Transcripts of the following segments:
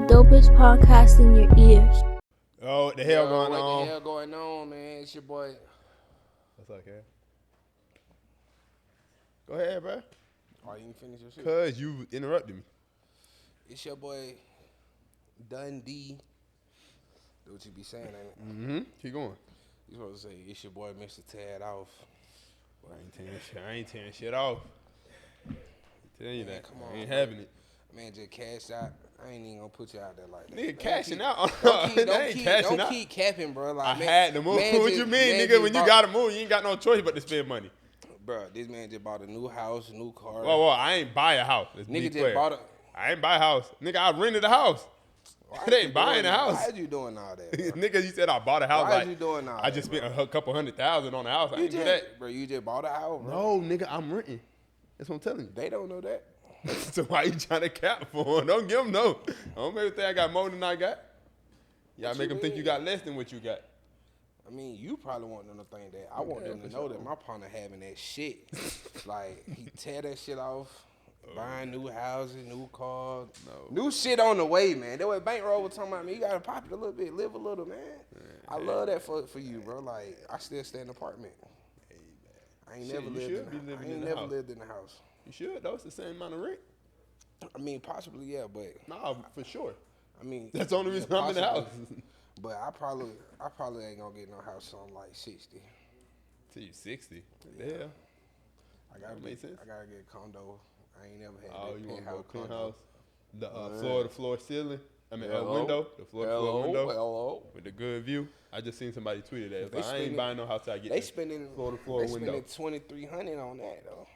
dopest podcast in your ears. Oh, what the hell going on? What the hell going on, man? It's your boy. What's up, Ken? Go ahead, bro. Oh, you didn't finish your shit? Cause you interrupted me. It's your boy, Dundee. Do what you be saying, ain't it? Mm-hmm. Keep going. You supposed to say, it's your boy, Mr. Tad Off. I ain't tearing shit off. I'm telling you Man, that. come on, I ain't bro. having it. Man, just cash out. I ain't even gonna put you out there like that. Nigga, cashing out. Don't keep capping, bro. Like, I had to move. What you mean, nigga? When you gotta move, you ain't got no choice but to spend money. Bro, this man just bought a new house, new car. Whoa, I ain't buy a house. Let's Nigga be just clear. bought a... I ain't buy a house. Nigga, I rented a house. It ain't buying a house. Why are you doing all that, bro? Nigga, you said I bought a house. Why like, you doing all that? I just spent a couple $100,000 on the house. I ain't do that. Bro, you just bought a house, bro. No, nigga, I'm renting. That's what I'm telling you. They don't know that. So why you trying to cap for him? Don't give him no. Don't make him think I got more than I got. You gotta make him think you got less than what you got. I mean, you probably want them to think that. I want them to know that my partner having that shit. Like, he tear that shit off, buying new houses, new cars, new shit on the way, man. That way Bankroll was talking about me. You gotta pop it a little bit, live a little, man. I love that for you, bro. Like, I still stay in the apartment. Hey, man. I ain't Shit, never you lived should be in. living I ain't in the never house. lived in the house. You should, though. It's the same amount of rent. I mean, possibly, yeah, but Nah, for sure. I mean, That's the only reason I'm in the house. But I probably ain't gonna get no house on like 60. Till you 60. Yeah. I gotta That makes sense. I gotta get a condo. I ain't never had Oh, that you want to go penthouse penthouse? The floor to floor ceiling. I mean, Hello? window. The floor to floor window. Hello. With the good view. I just seen somebody tweeted that. They Like, I ain't spending- buying no house till I get They the spending floor to floor they window. spending $2,300 on that though.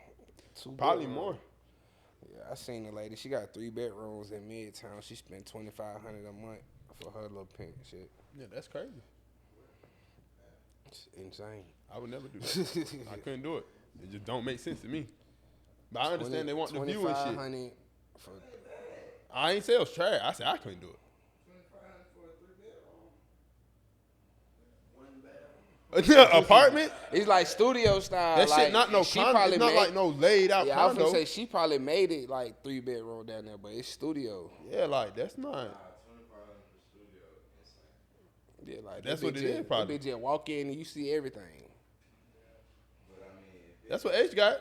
Probably bedrooms. more. Yeah, I seen the lady. She got 3 bedrooms in Midtown. She spent $2,500 a month for her little pink shit. Yeah, that's crazy. It's insane. I would never do that. I couldn't do it. It just don't make sense to me. But I understand they want the view and shit. $2,500 for I ain't say it was trash. I said I couldn't do it. Apartment? it's like studio style. That like, shit not no she condo. probably It's not made- like no laid out Yeah, I was condo. gonna say she probably made it like 3 bedroom down there, but it's studio. Yeah, like that's not. Yeah, like That's that what bitch it is, just- probably. That bitch just walk in and you see everything. That's what H got.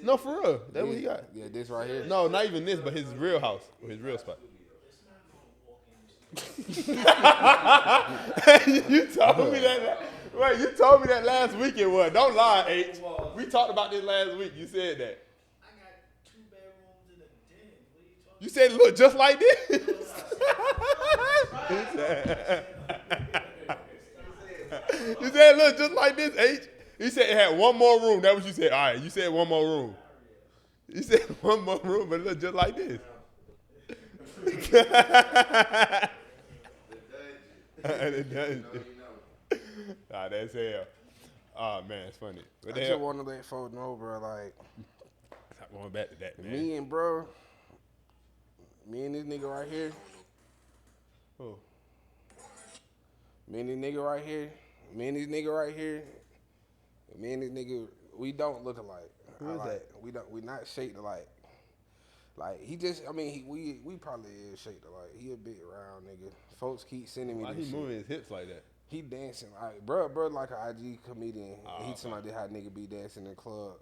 No, for real. That's what he got. Yeah, this right here. No, not even this, but his real house or his real spot. You told me that. Wait, you told me that last week it was. Don't lie, H. We talked about this last week. You said that. I got 2 bedrooms and a den. What are you talking You said it looked just like this. You said it looked just like this, H. You said it had one more room. That's what you said. All right, you said one more room. You said one more room, but it looked just like this. The dungeon. Nah, that's hell. Oh man, it's funny. What I the just hell? want to let folks know, bro. Like Stop going back to that, man. me and this nigga right here. Oh. Me and this nigga right here. Me and this nigga, we don't look alike. Who is that? We not shaped alike. Like he just, I mean, we probably is shaped alike. He a big round nigga. Folks keep sending me Why this he shit. moving his hips like that? He dancing like, bro, like an IG comedian. Oh, He okay. talking about how nigga be dancing in the club.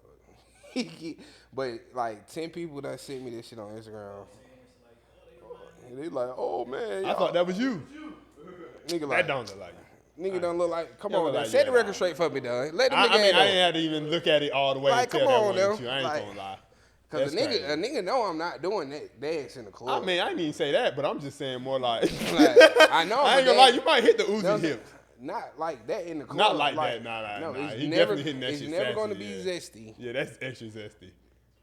But like 10 people that sent me this shit on Instagram. And they like, oh man, I thought that was you. nigga That like, don't look like you. nigga don't look like. Come Don't on, look man. like Set you the at record all. straight for me, dog. Let the I nigga mean, I know. didn't have to even look at it all the way Like, and tell come that on wasn't now. you. I ain't Like, gonna lie. Cause That's a nigga know I'm not doing that dance in the club. I mean, I didn't even say that, but I'm just saying more like. Like, I know, I ain't but gonna lie. that- You might hit the Uzi No, hips. Not like that in the club. Not like that. Nah. It's He never, definitely hitting that it's shit never sassy, gonna be yeah. zesty. Yeah, that's extra zesty.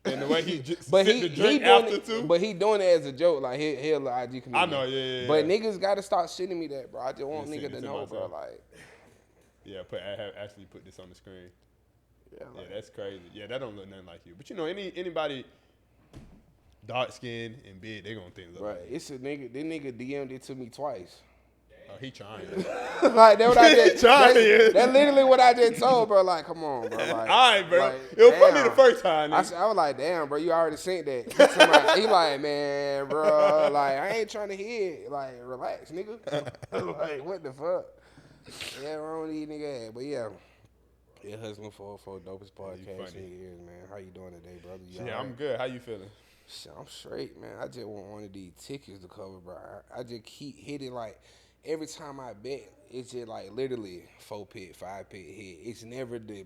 And the way he just But sip he the drink doing after it, too. but he doing it as a joke. Like he'll IG comedian. I know, yeah. But niggas gotta stop sending me that, bro. I just want Yeah, send nigga it to to know, bro. myself. Like, Yeah, I have actually put this on the screen. yeah, Yeah, like, that's crazy. Yeah, that don't look nothing like you. But you know, anybody dark skinned and big, they gonna think look bro. like you. It's a nigga. This nigga DM'd it to me twice. Oh, he trying. Like that what I just trying. that's literally what I just told, bro. Like, come on, bro. Like, All right, bro. like, it was funny damn. the first time. I was like, damn, bro, you already sent that. He like, man, bro, like, I ain't trying to hear it. Like, relax, nigga. Like, what the fuck? Yeah, wrong with these niggas. But yeah, hustling for dopest podcast in years, man. How you doing today, brother? You Yeah, all I'm right? good. How you feeling? Shit, I'm straight, man. I just want one of these tickets to cover, bro. I just keep hitting, like, every time I bet, it's just, like, literally 4-pit, 5-pit hit. It's never the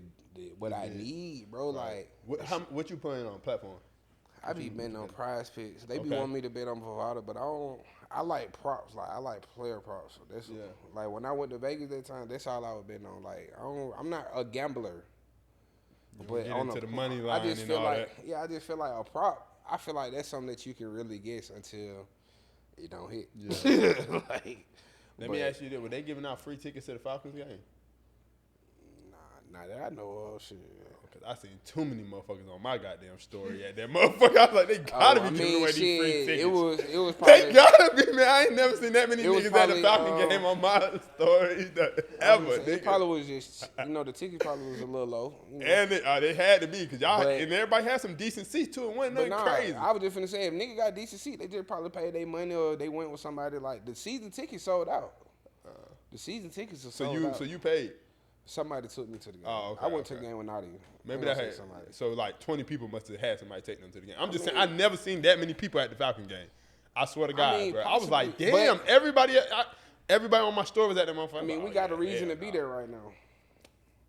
what I need, bro. Right. Like, What you playing on platform? I be betting on prize picks. They be Okay. wanting me to bet on Bovada, but I don't. I like props. Like, I like player props. So that's like when I went to Vegas that time. That's all I was betting on. Like, I'm not a gambler. But Get on into a, the money I line just and feel all like that. I just feel like a prop. I feel like that's something that you can really guess until it don't hit. Yeah. Like, Let me ask you this: were they giving out free tickets to the Falcons game? Nah, that I know of. Shit. Cause I seen too many motherfuckers on my goddamn story at that motherfucker. I was like, they gotta be giving away these free tickets. It was They probably. gotta be, man. I ain't never seen that many It was niggas at the probably, Falcon game on my story ever. It nigga. probably was just, the ticket probably was a little low. You know? And they had to be, cause y'all But- and everybody had some decent seats too. It wasn't But nothing nah, crazy. I was just finna say, if nigga got decent seat, they just probably paid their money or they went with somebody. Like, the season tickets sold out. The season tickets are sold out. So you paid. Somebody took me to the game. Oh, okay, I went to the okay. game with Nadia. Maybe I that ain't had gonna say somebody. so like 20 people must have had somebody take them to the game. I'm just saying I never seen that many people at the Falcon game. I swear to God, mean, bro. I was like, possibly, damn, but- everybody on my store was at that motherfucker. I mean, we Oh, got a yeah, reason yeah, to be nah. there right now.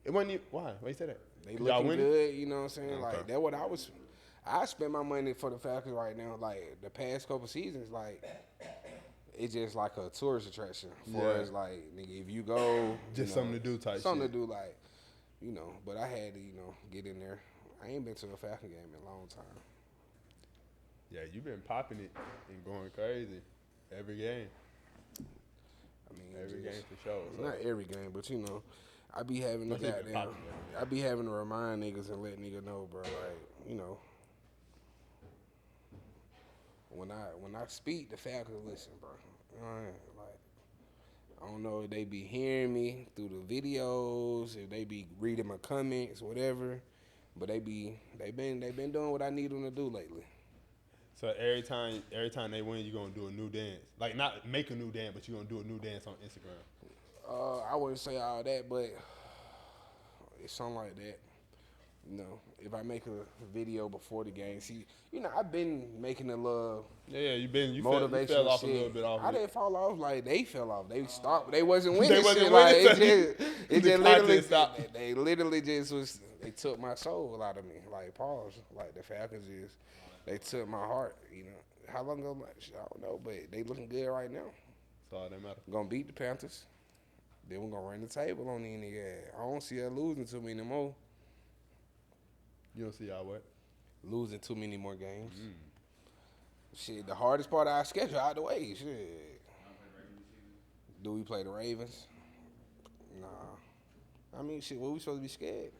It wasn't even, why? Why you say that? They 'Cause y'all looking winning? good, you know what I'm saying? Okay. Like, that's what I spend my money for the Falcons right now. Like, the past couple seasons, like, it's just like a tourist attraction. For Yeah. us, like, nigga, if you go. Just something to do type Something shit. to do, like, but I had to, get in there. I ain't been to a Falcon game in a long time. Yeah, you been popping it and going crazy every game. I mean, Every just- game for sure. So. Not every game, but I be having to Must have been goddamn. popular. I be having to remind niggas and let niggas know, bro. Like, when I speak, the Falcons listen, bro. You know what I mean? Like, I don't know if they be hearing me through the videos, if they be reading my comments, whatever. But they been doing what I need them to do lately. So every time they win, you gonna do a new dance. Like not make a new dance, but you gonna do a new dance on Instagram. I wouldn't say all that, but it's something like that. If I make a video before the game, see, I've been making a little Yeah, you motivation fell off shit. a little bit off. I it. didn't fall off. Like, they fell off. They stopped. They wasn't winning. They wasn't shit. winning, Like, so it the just content literally stopped. They literally just was. They took my soul out of me. Like, pause. Like, the Falcons they took my heart. How long ago? I don't know, but they looking good right now. That's all that matters. Gonna beat the Panthers. Then we're gonna run the table on these niggas. I don't see us losing too many more. You don't see y'all what? Losing too many more games. Shit, the hardest part of our schedule out the way. Shit. Do we play the Ravens? Nah. I mean, shit, what we supposed to be scared?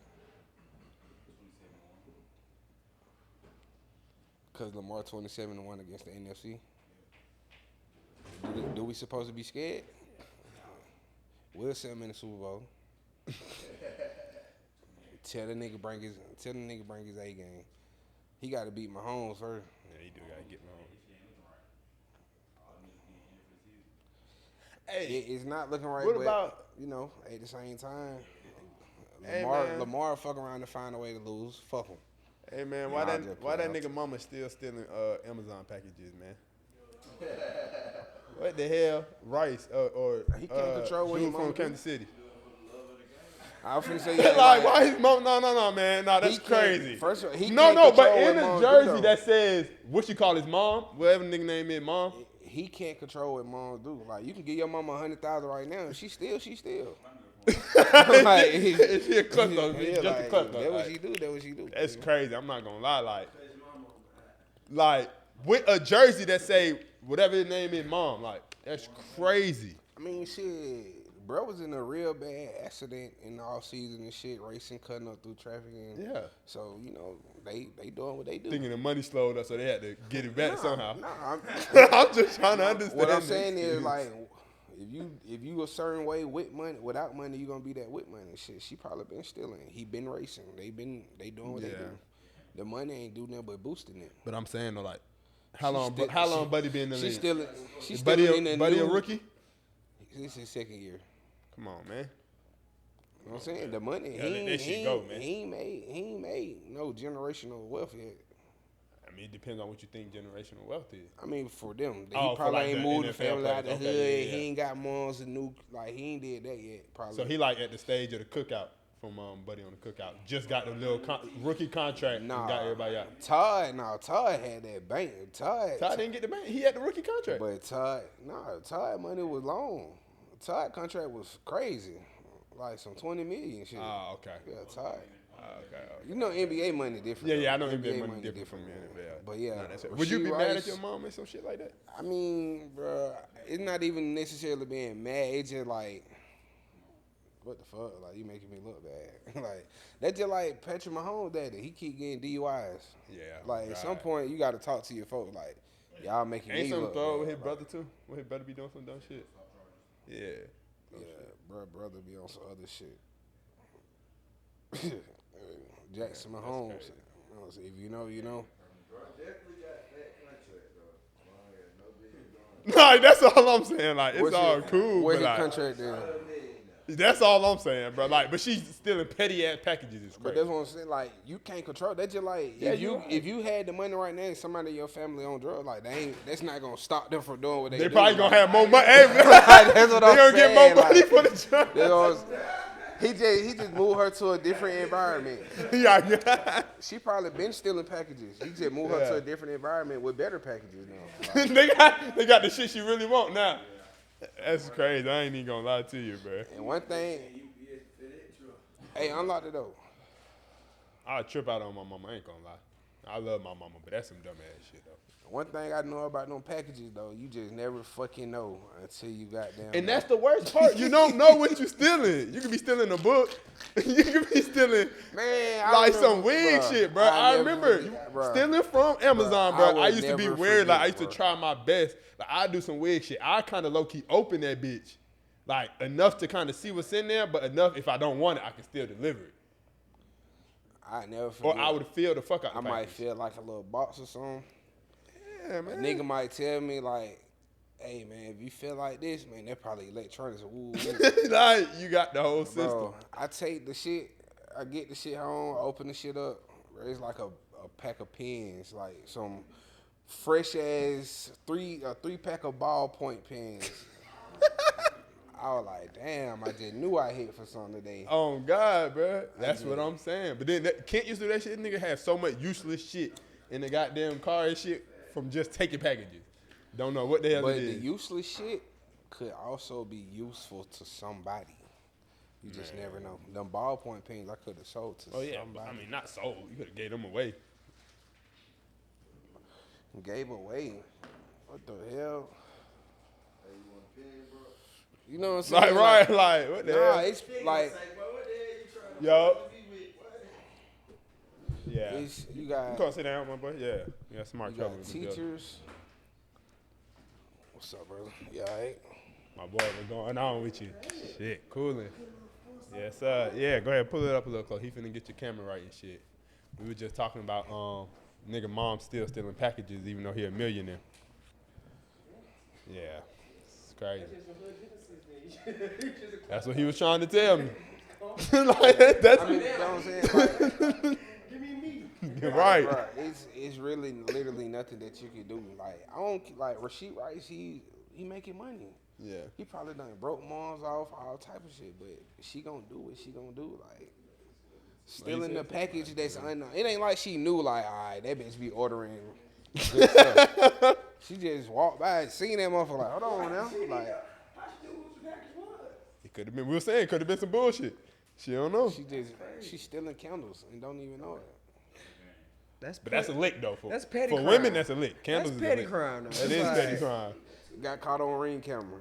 Because Lamar 27-1 against the NFC. Do we supposed to be scared? We'll send him in the Super Bowl. Tell the nigga bring his A game. He got to beat Mahomes first. Yeah, you do gotta get me home. Hey, It's not looking right. What but, about- at the same time, Hey, man. Lamar fuck around to find a way to lose. Fuck him. hey man, Nah, I just why that play nigga mama still stealing Amazon packages, man? What the hell? Rice or He can't control what dude his from mama do. Kansas City. I was finna say Like, why his mom? No, man. No, that's He can't- crazy. first of all, he no, can't but control in what a mom do, jersey though. that says what you call his mom, whatever nigga name is, mom. He can't control what moms do. Like, you can give your mama 100,000 right now, and she still. Like, she a club though, yeah, just a like, club though. that what Like, she do. That what she do. That's crazy. I'm not gonna lie. Like with a jersey that say whatever his name is, mom. Like that's crazy. I mean, shit. Bro was in a real bad accident in the off season and shit, racing, cutting up through traffic. And Yeah. So they doing what they do. Thinking the money slowed up, so they had to get it back somehow. Nah, I'm just trying to understand. what I'm this. saying is, like, if you a certain way with money, without money, you gonna be that with money. Shit, she probably been stealing. He been racing. They doing what they do. The money ain't do nothing but boosting it. But I'm saying though, like, how long Buddy been in the league? She's Buddy still in the Buddy new, a rookie? This is his second year. Come on, man. You know what I'm saying? The money, Yeah, let that shit go, man. He ain't made no generational wealth yet. I mean, it depends on what you think generational wealth is. I mean, for them, he Oh, for probably like ain't the moved the NFL family out the players. hood. Okay, yeah. He ain't got moms and new, like he ain't did that yet. Probably. So he like at the stage of the cookout from Buddy on the cookout. Just got the little rookie contract and got everybody out. Todd had that bank. Todd didn't get the bank. He had the rookie contract. But Todd money was long. Todd contract was crazy, like some 20 million shit. Oh, okay. Yeah, Todd. Okay. You know NBA money different. Yeah, I know NBA money different from NFL. But yeah, would you be mad Rice, at your mom and some shit like that? I mean, bro, it's not even necessarily being mad. It's just like, what the fuck? Like, you making me look bad. Like, that's just like Patrick Mahomes' daddy. He keep getting DUIs. Yeah. Like, at some point, you got to talk to your folks. Like, y'all making Ain't me some look throw bad. with his brother too? Will his brother be doing some dumb shit? Yeah. Yeah, brother be on some other shit. Jackson Mahomes. If you know, you know. Nah, that's all I'm saying. Like, it's all cool. Where's but his like, contract then? that's all I'm saying, bro. Like, but she's still in petty ass packages. It's But crazy. that's what I'm saying. Like, you can't control. That's just like if you had the money right now and somebody in your family on drugs, like that's not gonna stop them from doing what they do. They probably gonna like, have more money. Hey, that's what they I'm gonna saying. get more money like, for the job. you know, he just moved her to a different environment. Yeah. She probably been stealing packages. He just moved her to a different environment with better packages now. Like, they got the shit she really want now. That's crazy. I ain't even gonna lie to you, bro. and one thing, hey, unlock the door. I'll trip out on my mama. I ain't gonna lie. I love my mama, but that's some dumb ass shit though. One thing I know about them packages though, you just never fucking know until you goddamn. And that's the worst part. You don't know what you stealing. You could be stealing a book. You could be stealing like some wig shit, bro. I remember stealing from Amazon, bro. I used to be weird. Like I used to try my best. Like I do some wig shit. I kind of low key open that bitch, like enough to kind of see what's in there, but enough if I don't want it, I can still deliver it. I never forget. Or I would feel the fuck out. I might feel like a little box or something. Yeah, A man. nigga might tell me like, "Hey man, if you feel like this, man, that probably electronics." Woo, Like you got the whole system. bro, I take the shit, I get the shit home, I open the shit up. It's like a pack of pens, like some fresh ass three pack of ballpoint pens. I was like, damn, I just knew I hit for something today. Oh God, bro. That's what I'm saying. But then Kent used to do that shit. Nigga have so much useless shit in the goddamn car and shit from just taking packages. Don't know what the hell But it the is. useless shit could also be useful to somebody. You just never know. Them ballpoint pens I could have sold to Oh yeah, somebody. I mean not sold. You could have gave them away. Gave away. What the hell? You know what I'm saying? Like right, like what the Nah, hell? it's like Yo. Yeah. it's, you got Come on, sit down, my boy. Yeah. You got smart you trouble got with the building. teachers. What's up, brother? You all right? My boy, what's going on with you? Shit, cooling. Yes, sir. Yeah, go ahead, pull it up a little close. He finna get your camera right and shit. We were just talking about nigga mom still stealing packages even though he a millionaire. Yeah, it's crazy. That's what he was trying to tell me. Like, that's I mean, you know what I'm saying? Like, right. bruh, it's really literally nothing that you can do. Like I don't like Rasheed Rice. He making money. Yeah. He probably done broke moms off, all type of shit. But she gonna do what she gonna do. Like stealing the package that's unknown. It ain't like she knew. Like all right, that bitch be ordering good stuff. She just walked by and seen that motherfucker. Like hold on now. Like It could have been. We were saying it could have been some bullshit. She don't know. she's stealing candles and don't even know it. But that's a lick though. For, That's petty for crime. women, that's a lick. Candles That's is petty a lick. crime, though. That It's is like- petty crime. Got caught on ring camera.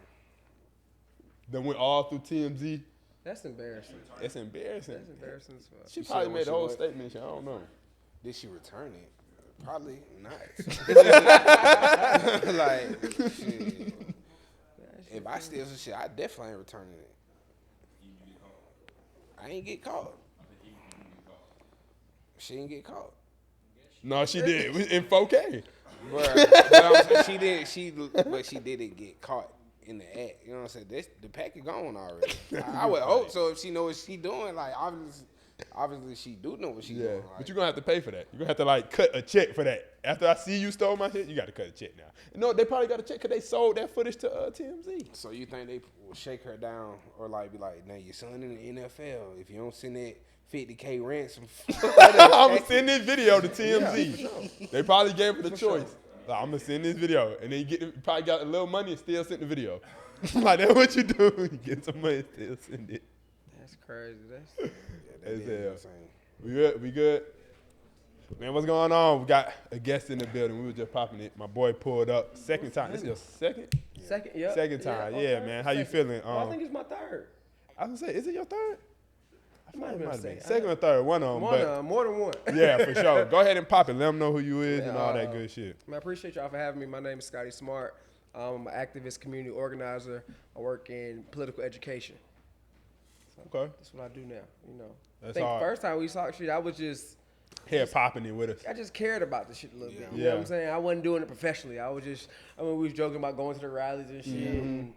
Then went all through TMZ. That's embarrassing. It's embarrassing. That's embarrassing as fuck. She You probably said made what the whole she what? statement. I don't know. Did she return it? Probably not. Like, shit. If If I steal some shit, I definitely ain't returning it. I ain't get caught. She didn't get caught. No, she did in 4K. But she didn't get caught in the act. You know what I'm saying? The pack is gone already. I would hope so if she know what she doing. Like obviously she do know what she doing. Like, but you're gonna have to pay for that. You're gonna have to like cut a check for that. After I see you stole my shit, you got to cut a check now. No, they probably got a check because they sold that footage to TMZ. So you think they will shake her down or like be like, now your son in the NFL. If you don't send that 50K ransom, I'm gonna send this video to TMZ. Yeah, for sure. They probably gave her the choice. Like, I'm gonna send this video, and then you probably got a little money and still send the video. Like that's what you do. You get some money and still send it. That's crazy. That is insane. We good? We good? Man, what's going on? We got a guest in the building. We were just popping it. My boy pulled up. Second time. This is your second? Second, yeah. Second time. Yeah, man. How you feeling? I think it's my third. I was gonna say, is it your third? It might have been Second or third, one of them. More than one. Yeah, for sure. Go ahead and pop it. Let them know who you is and all that good shit. I appreciate y'all for having me. My name is Scotty Smart. I'm an activist, community organizer. I work in political education. So Okay. That's what I do now. You know, That's I think hard. first time we talked shit, I was just Head popping it with us. I just cared about the shit a little bit. You Yeah. know what I'm saying? I wasn't doing it professionally. We was joking about going to the rallies and shit. And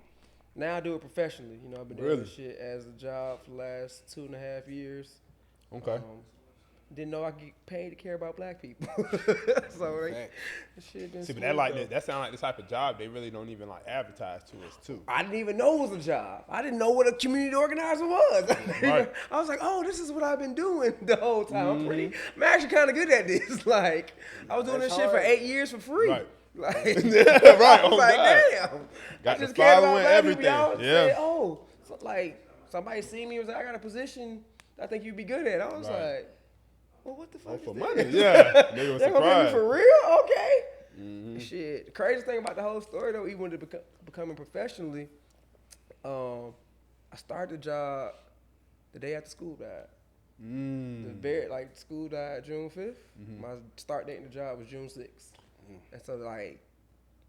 now I do it professionally. You know, I've been doing Really? this shit as a job for the last 2.5 years. Okay. Didn't know I get paid to care about black people. So like, shit been See, but smooth, that sound like the type of job they really don't even like advertise to us too. I didn't even know it was a job. I didn't know what a community organizer was. Right. I was like, oh, this is what I've been doing the whole time. I'm actually kind of good at this. Like, I was doing this shit for 8 years for free. Right. Like, Yeah, right. I was Oh, like, God. damn. Got I just the cared about following, black everything. people. Y'all Yeah. said, oh, so, like, somebody see me and was like, I got a position I think you'd be good at. I was Right. like, well, what the fuck is For this? money, yeah. They were They're gonna pay me surprised. for real? Okay. Shit. The craziest thing about the whole story, though, even with becoming professionally, I started the job the day after school died. School died June 5th. My start date in the job was June 6th. And so, like,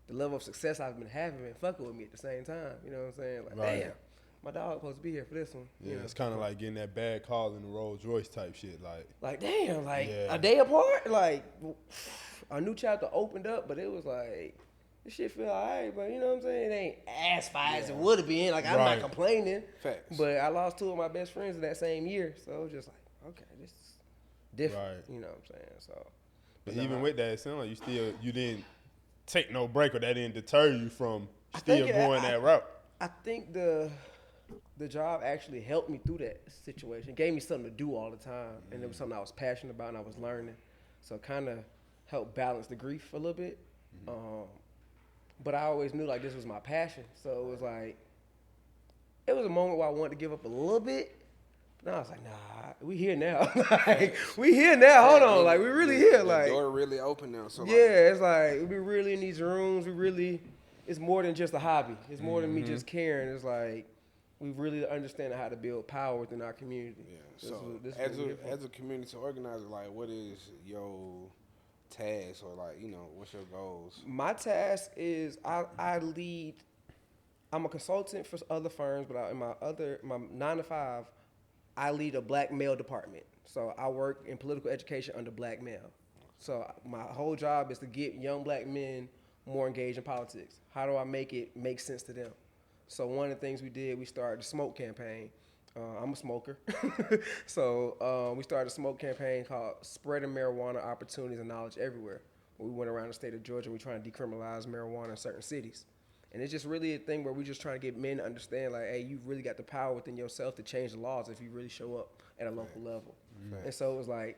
the level of success I've been having been fucking with me at the same time. You know what I'm saying? Like, Right. damn, my dog supposed to be here for this one. Yeah, You know? it's kind of like getting that bad call in the Rolls Royce type shit. Like, Damn, like, Yeah. a day apart? Like, a new chapter opened up, but it was like, this shit feel alright, but you know what I'm saying? It ain't as fire as it would have been. Like, I'm Right. not complaining. Facts. But I lost 2 of my best friends in that same year. So it was just like, okay, this is different. Right. You know what I'm saying? So, but even with that, it sounds like you didn't take no break, or that didn't deter you from still going that route. I think the job actually helped me through that situation. It gave me something to do all the time, and it was something I was passionate about and I was learning. So it kind of helped balance the grief a little bit. But I always knew like this was my passion. So it was like, it was a moment where I wanted to give up a little bit. But now I was like, nah, we here now. Like, we here now. Hold on, like we really here. The Like, door really open now. So yeah, it's like we really in these rooms. It's more than just a hobby. It's more than me just caring. It's like we really understand how to build power within our community. Yeah. This So is what we're here for. as a community organizer, like, what is your task, or like, you know, what's your goals? My task is I lead. I'm a consultant for other firms, but in my 9 to 5, I lead a black male department. So I work in political education under black male. So my whole job is to get young black men more engaged in politics. How do I make it make sense to them? So one of the things we did, we started the smoke campaign. I'm a smoker. So we started a smoke campaign called Spreading Marijuana Opportunities and Knowledge Everywhere. We went around the state of Georgia and we're trying to decriminalize marijuana in certain cities. And it's just really a thing where we're just trying to get men to understand, like, hey, you really got the power within yourself to change the laws if you really show up at a local level. And so it was like,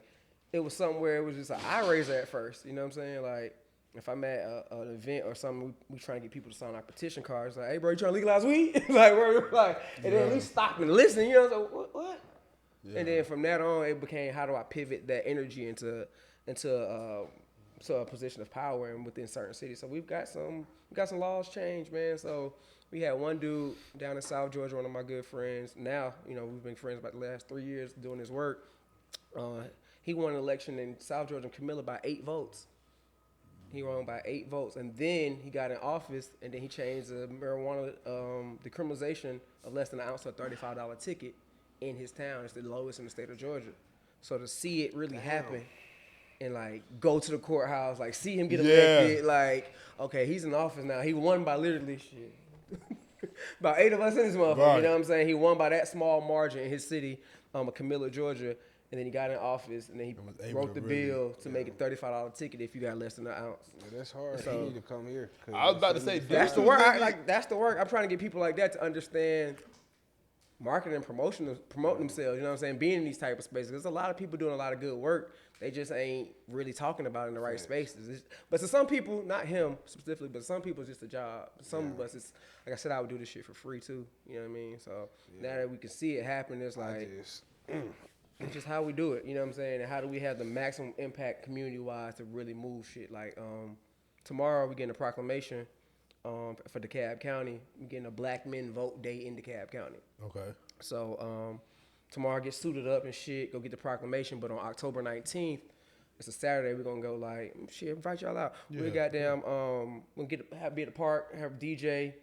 it was something where it was just an eye raiser at first, you know what I'm saying? Like, if I'm at an event or something, we trying to get people to sign our petition cards. Like, hey, bro, you trying to legalize weed? Like, and then at least stop and listen, you know? So what? Yeah. And then from that on, it became, how do I pivot that energy into a position of power and within certain cities? So we've got some laws changed, man. So we had one dude down in South Georgia, one of my good friends. Now, you know, we've been friends about the last 3 years doing this work. He won an election in South Georgia and Kamala by 8 votes. He won by 8 votes, and then he got in office, and then he changed the marijuana decriminalization of less than an ounce to a $35 ticket in his town. It's the lowest in the state of Georgia. So to see it really happen and like go to the courthouse, like see him get elected, like okay, he's in office now. He won by literally about 8 of us in this motherfucker. Right. You know what I'm saying? He won by that small margin in his city, Kamala, Georgia. And then he got in office, and then he wrote the bill to make a $35 ticket if you got less than an ounce. Yeah, that's hard. So, he need to come here. I was about to say that's the work. That's the work. I'm trying to get people like that to understand marketing and promoting themselves. You know what I'm saying? Being in these type of spaces. There's a lot of people doing a lot of good work. They just ain't really talking about it in the right spaces. But to some people, not him specifically, but some people it's just a job. Some of us, it's like I said, I would do this shit for free too. You know what I mean? So now that we can see it happen, it's like. It's just how we do it, you know what I'm saying? And how do we have the maximum impact community-wise to really move shit? Like tomorrow we're getting a proclamation for DeKalb County. We're getting a Black Men Vote Day in DeKalb County. Okay. So tomorrow get suited up and shit, go get the proclamation. But on October 19th, it's a Saturday, we're going to go like, shit, invite y'all out. Yeah. We goddamn, we'll be at the park, have a DJ.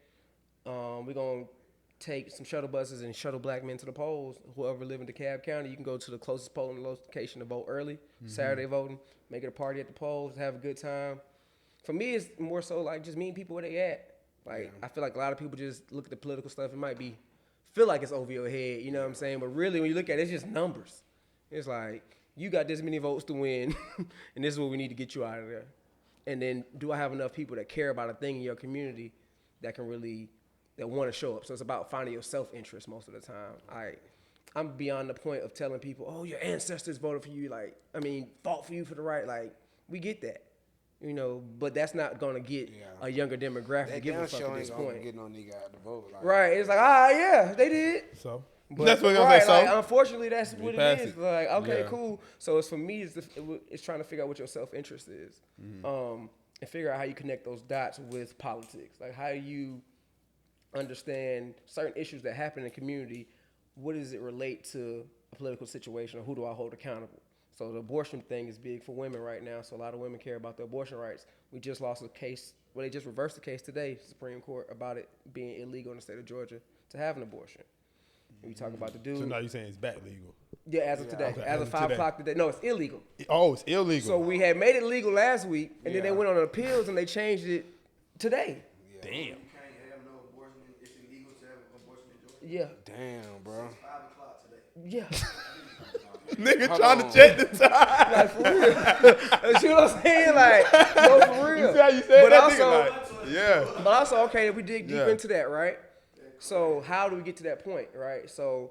We're going to take some shuttle buses and shuttle black men to the polls. Whoever live in DeKalb County, you can go to the closest polling location to vote early, Saturday voting, make it a party at the polls, have a good time. For me, it's more so like just meeting people where they at. Like, I feel like a lot of people just look at the political stuff. It might feel like it's over your head, you know what I'm saying? But really, when you look at it, it's just numbers. It's like, you got this many votes to win, and this is what we need to get you out of there. And then, do I have enough people that care about a thing in your community that can really that want to show up? So it's about finding your self-interest most of the time. I'm beyond the point of telling people, oh, your ancestors voted for you, fought for you for the right. Like, we get that, you know, but that's not going to get a younger demographic to give a fuck at this point. Get no nigga out to vote. Like, right. It's like, yeah, they did. So. But that's what I'm saying. Like, unfortunately, that's what it is. Like, okay, cool. So it's for me, it's trying to figure out what your self-interest is, and figure out how you connect those dots with politics. Like, how you understand certain issues that happen in the community. What does it relate to a political situation, or who do I hold accountable? So the abortion thing is big for women right now. So a lot of women care about their abortion rights. We just lost a case. Well, they just reversed the case today, Supreme Court, about it being illegal in the state of Georgia to have an abortion. We talk about the dude. So now you're saying it's back legal? Yeah, as of today. Okay. As of 5 o'clock today. No, it's illegal. Oh, it's illegal. So we had made it legal last week, and then they went on appeals, and they changed it today. Yeah. Damn. You can't have no abortion. It's illegal to have an abortion in Georgia. Yeah. Damn, bro. It's 5 o'clock today. Yeah. Nigga trying to check the time. Like, for real. You see what I'm saying? Like, no, for real. You see how you said but that? Also, But also, okay, if we dig deep into that, right? So how do we get to that point, right? So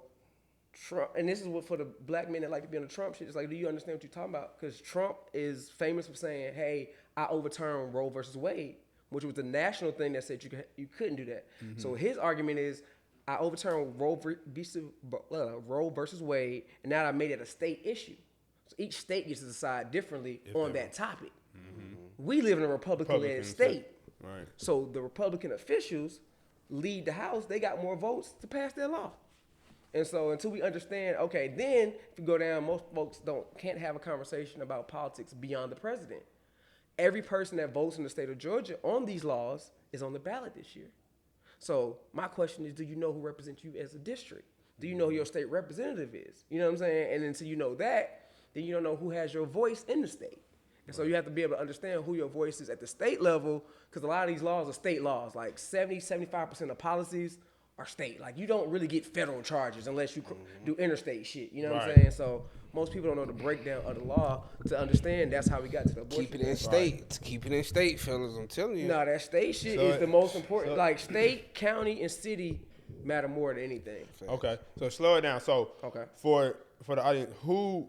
Trump, and this is what for the black men that like to be on the Trump shit, it's like, do you understand what you're talking about? Because Trump is famous for saying, hey, I overturned Roe versus Wade, which was the national thing that said you couldn't do that. So his argument is, I overturned Roe versus Wade, and now I made it a state issue. So each state gets to decide differently on that topic. We live in a Republican-led state. Right. So the Republican officials lead the House, they got more votes to pass their law. And so until we understand, okay, then if you go down, most folks can't have a conversation about politics beyond the president. Every person that votes in the state of Georgia on these laws is on the ballot this year. So my question is, do you know who represents you as a district? Do you know who your state representative is? You know what I'm saying? And until you know that, then you don't know who has your voice in the state. And so you have to be able to understand who your voice is at the state level, because a lot of these laws are state laws. Like 75% of policies are state. Like, you don't really get federal charges unless you do interstate shit. You know what I'm saying? So most people don't know the breakdown of the law to understand that's how we got to the abortion. Keep it in state. Keep it in state, fellas. I'm telling you. No, that state shit is the most important. Like, state, county, and city matter more than anything. Okay. So slow it down. So for the audience, who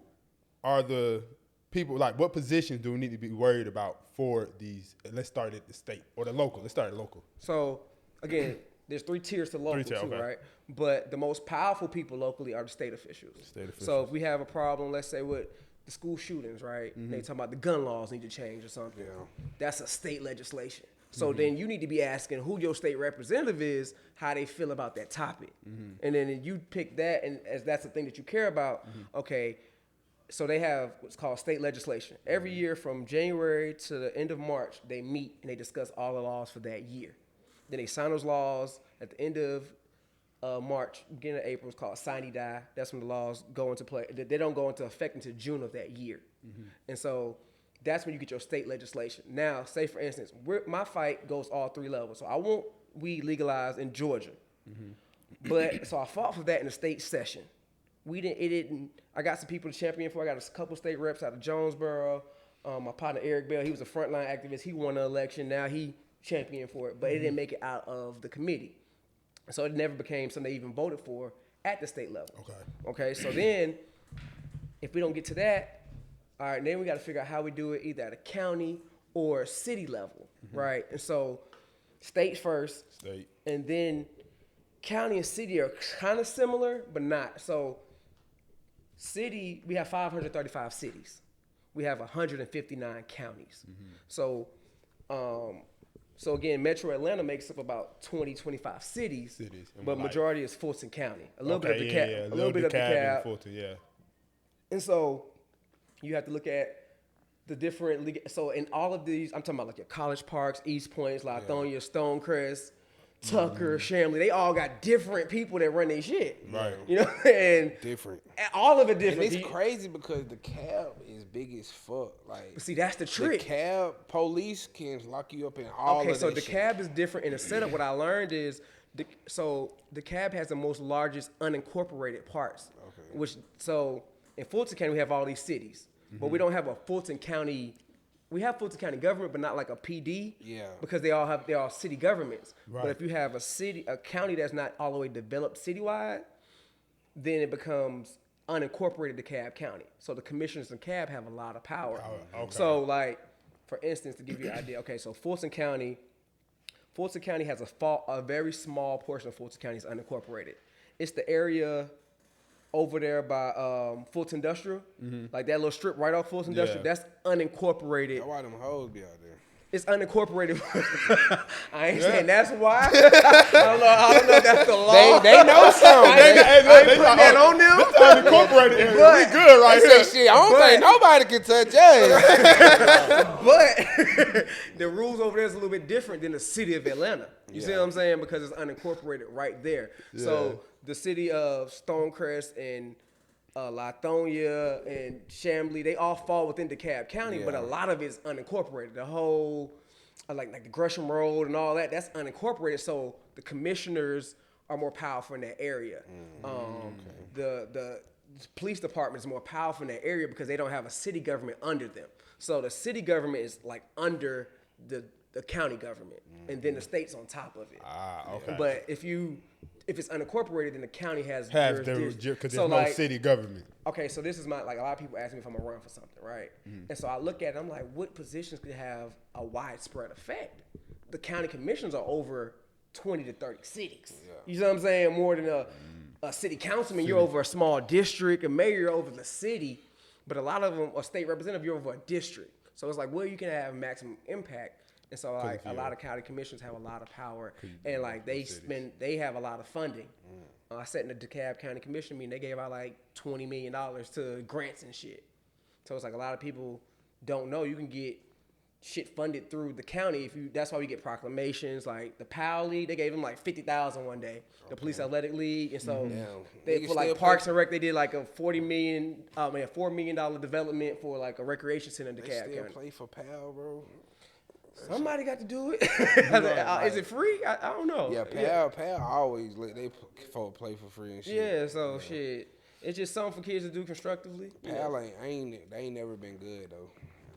are the people, like, what positions do we need to be worried about for these? Let's start at the state or the local. Let's start at local. So, again, there's 3 tiers to local too, right? But the most powerful people locally are the state officials. So if we have a problem, let's say with the school shootings, right? They talk about the gun laws need to change or something. That's a state legislation. So then you need to be asking who your state representative is, how they feel about that topic. And then you pick that, and as that's the thing that you care about, okay, so they have what's called state legislation. Every year from January to the end of March, they meet and they discuss all the laws for that year. Then they sign those laws at the end of March, beginning of April. It's called sine die. That's when the laws go into play. They don't go into effect until June of that year. And so that's when you get your state legislation. Now, say for instance, my fight goes all 3 levels. So I want weed legalized in Georgia. But so I fought for that in the state session. I got some people to champion for. I got a couple state reps out of Jonesboro. My partner Eric Bell, he was a frontline activist. He won the election. Now he championed for it, but it didn't make it out of the committee. So it never became something they even voted for at the state level. Okay. So then, if we don't get to that, all right, then we got to figure out how we do it either at a county or city level, right? And so, state first, and then county and city are kind of similar, but not. So, city, we have 535 cities. We have 159 counties. So again, Metro Atlanta makes up about 25 cities, but majority is Fulton County. A little bit of DeKalb, a little bit of DeKalb. Fulton, yeah. And so you have to look at the different, so in all of these, I'm talking about like your College Parks, East Points, Lithonia, Stonecrest, Tucker, Shamley, they all got different people that run their shit. Right. You know, and different. All of it different. And it's crazy because the cab is big as fuck. Like, see, that's the trick. The cab police can lock you up in all of that. Okay, so the cab is different in the setup. What I learned is, the cab has the most largest unincorporated parts. Okay. So in Fulton County we have all these cities, but we don't have a Fulton County. We have Fulton County government, but not like a PD. Yeah. Because they're all city governments. Right. But if you have a county that's not all the way developed citywide, then it becomes unincorporated DeKalb County. So the commissioners in DeKalb have a lot of power. Okay. So like, for instance, to give you an idea, okay, so Fulton County has a very small portion of Fulton County is unincorporated. It's the area over there by Fulton Industrial, like that little strip right off Fulton Industrial, that's unincorporated. That's why them hoes be out there. It's unincorporated. I ain't saying that's why. I don't know if that's the law. They know something. I ain't putting that on them. This unincorporated area. We good right here. Shit, I don't think nobody can touch us. But the rules over there is a little bit different than the city of Atlanta. You see what I'm saying? Because it's unincorporated right there. Yeah. So the city of Stonecrest and Lithonia and Chamblee, they all fall within DeKalb County, but a lot of it's unincorporated. The whole, like the Gresham Road and all that, that's unincorporated. So the commissioners are more powerful in that area. The police department is more powerful in that area because they don't have a city government under them. So the city government is like under the county government, and then the state's on top of it. Okay. But if it's unincorporated, then the county has jurisdiction. Because there's no city government. Okay, so this is a lot of people ask me if I'm gonna run for something, right? And so I look at it, I'm like, what positions could have a widespread effect? The county commissions are over 20 to 30 cities. Yeah. You know what I'm saying? More than a city councilman, you're over a small district, a mayor, you're over the city, but a lot of them, a state representative, you're over a district. So it's like, well, you can have maximum impact. And so like a lot of county commissions have a lot of power, and like they have a lot of funding. I sat in the DeKalb County Commission meeting, they gave out like $20 million to grants and shit. So it's like a lot of people don't know you can get shit funded through the county. That's why we get proclamations. Like the POW League, they gave them like $50,000 one day. The Police Athletic League, and so they for like Parks and Rec, they did like a $4 million development for like a recreation center in DeKalb County. They still play for POW, bro. Somebody got to do it. Is it free? I don't know. Yeah, PAL always they play for free and shit. Yeah, so shit. It's just something for kids to do constructively. PAL they ain't never been good though.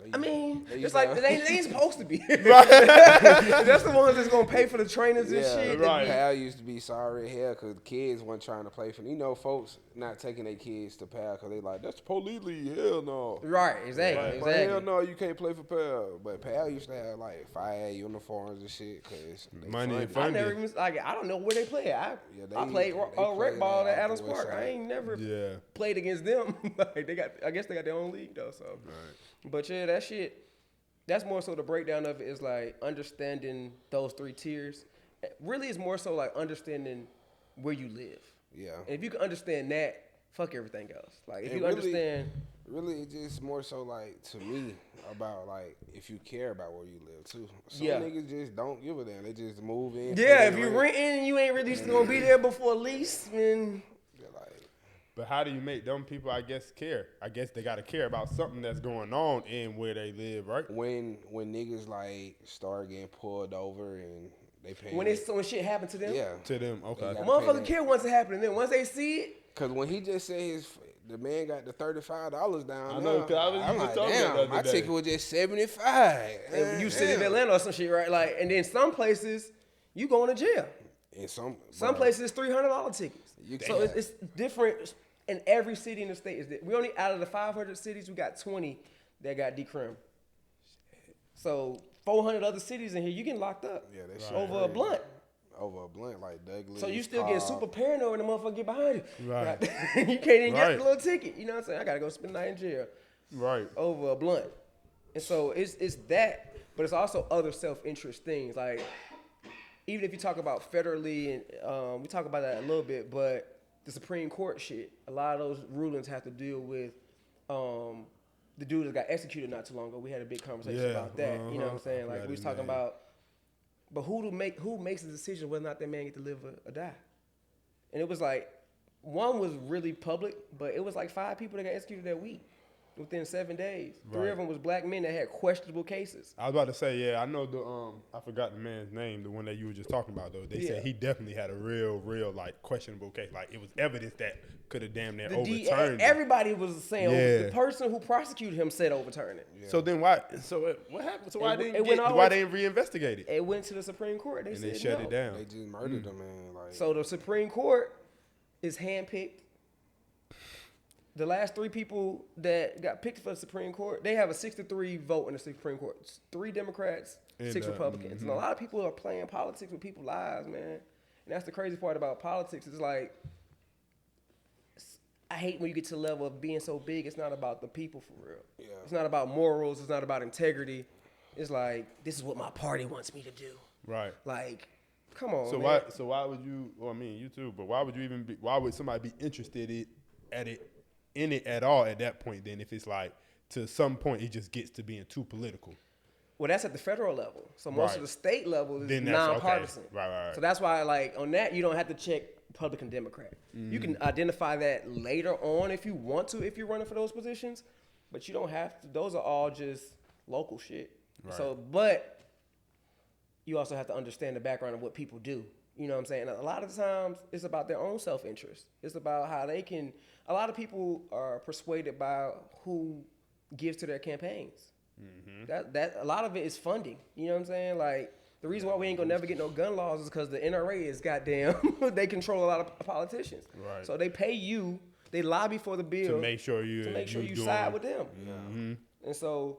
It's like they ain't supposed to be. That's the ones that's gonna pay for the trainers and shit. Right. PAL used to be sorry as hell because kids weren't trying to play for. Folks not taking their kids to PAL because they like that's police league. Hell no. Right. Exactly. But hell no, you can't play for PAL. But PAL used to have like fire uniforms and shit because money and funding. I don't know where they play. I played rec ball at Adams Park. I ain't never played against them. I guess they got their own league though. So. Right. But yeah, that shit, that's more so the breakdown of it is like understanding those 3 tiers. Really is more so like understanding where you live. Yeah. And if you can understand that, fuck everything else. Like if you understand Really, it's just more so like to me about like if you care about where you live too. Some Yeah. niggas just don't give a damn. They just move in. Yeah, pay if you rent. renting and you ain't really gonna be there before lease, then They're like, But how do you make them people, I guess, care? I guess they got to care about something that's going on in where they live, right? when niggas like start getting pulled over and they pay when shit happen to them, yeah. To them, okay. They got- motherfucker care once it happen to them. Once they see it, Cause when he just said the man got the $35 down, I know, now, 'cause I was I'm just like, talking about damn, that my the other day. ticket was just 75. and you sit in Damn. Atlanta or some shit, right? Like, and then some places you going to jail. And some Places $300 tickets. You So can't- it's different in every city in the state. We only out of the 500 cities, we got 20 that got decrim. So 400 other cities in here, you getting locked up Yeah, that shit over a crazy. blunt. Over a blunt like Douglas. So you still getting Cobb. super paranoid when the motherfucker get behind you. Right. You can't even get Right. the little ticket. You know what I'm saying? I gotta go spend the night in jail Right. over a blunt. And so it's that, but it's also other self-interest things. Like even if you talk about federally, and we talk about that a little bit, but the Supreme Court shit, a lot of those rulings have to deal with the dude that got executed not too long ago. We had a big conversation Yeah, about that. You know what I'm saying? Like Forgot we was his talking name. about, but who makes the decision whether or not that man get to live or die? And it was like one was really public, but it was like 5 people that got executed that week within 7 days. 3 Right. of them was black men that had questionable cases. I was about to say, yeah, I know I forgot the man's name, the one that you were just talking about, though. They Yeah. said he definitely had a real, like, questionable case. Like, it was evidence that could have damn near The overturned it. everybody was saying Yeah. the person who prosecuted him said overturn it. So then what happened? So why It didn't went all why the they didn't reinvestigate it? It went to the Supreme Court. They And said they shut no. it down. They just murdered the man. Like, So the Supreme Court is handpicked. The last 3 people that got picked for the Supreme Court, they have a 6-3 vote in the Supreme Court. It's 3 Democrats, And, 6 Republicans. And a lot of people are playing politics with people's lives, man. And that's the crazy part about politics. It's like, I hate when you get to the level of being so big, it's not about the people for real. Yeah. It's not about morals. It's not about integrity. It's like, this is what my party wants me to do. Right. Like, come on, So man. why would you? Well, I mean, you too. But why would you even? Why would somebody be interested in it at all at that point? Then, if it's like to some point it just gets to being too political. Well, that's at the federal level. So most Right. of the state level is Then that's okay. nonpartisan. Right. So that's why, like, on that, you don't have to check Republican, Democrat. You can identify that later on if you want to, if you're running for those positions. But you don't have to. Those are all just local shit. Right. So, but you also have to understand the background of what people do. You know what I'm saying? A lot of the times, it's about their own self-interest. It's about how they can. A lot of people are persuaded by who gives to their campaigns. That a lot of it is funding. You know what I'm saying? Like the reason why we ain't gonna never get no gun laws is because the NRA is goddamn. They control a lot of politicians. Right. So they pay you. They lobby for the bill To make sure you you doing- side with them. And so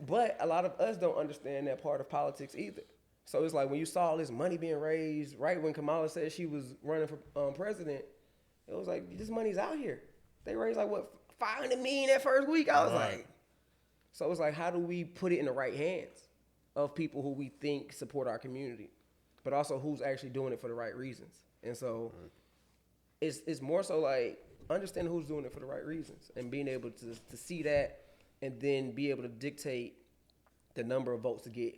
but a lot of us don't understand that part of politics either. So it's like when you saw all this money being raised, right when Kamala said she was running for president, it was like, this money's out here. They raised like what, $500 million that first week? I was Right. like, so it's like, how do we put it in the right hands of people who we think support our community, but also who's actually doing it for the right reasons? And so it's more so like understanding who's doing it for the right reasons and being able to see that and then be able to dictate the number of votes to get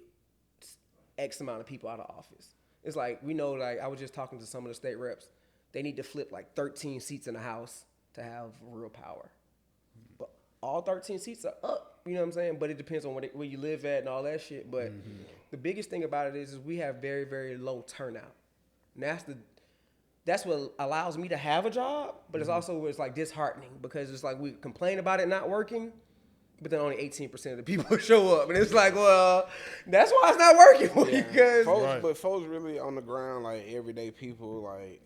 X amount of people out of office. It's like, we know, like I was just talking to some of the state reps, they need to flip like 13 seats in the House to have real power. But all 13 seats are up, you know what I'm saying? But it depends on where you live at and all that shit. But the biggest thing about it is we have very, very low turnout. And that's what allows me to have a job, but it's also where it's like disheartening because it's like we complain about it not working, but then only 18% of the people show up. And it's like, well, that's why it's not working for you because folks, Right. but folks really on the ground, like everyday people, like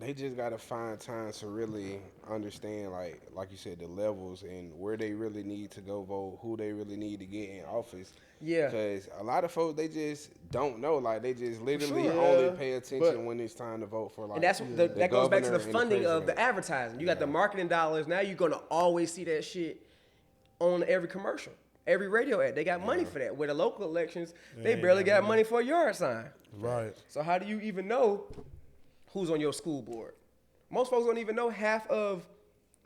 they just gotta find time to really understand, like you said, the levels and where they really need to go vote, who they really need to get in office. Yeah. Because a lot of folks, they just don't know. Like they just literally sure. only Yeah. pay attention But- when it's time to vote for like. And that's the that goes back to the governor and funding of the president. advertising. You got the marketing dollars. Now you're gonna always see that shit on every commercial, every radio ad. They got money for that. Where the local elections, they ain't barely got got money for a yard sign. Right. So how do you even know who's on your school board? Most folks don't even know half of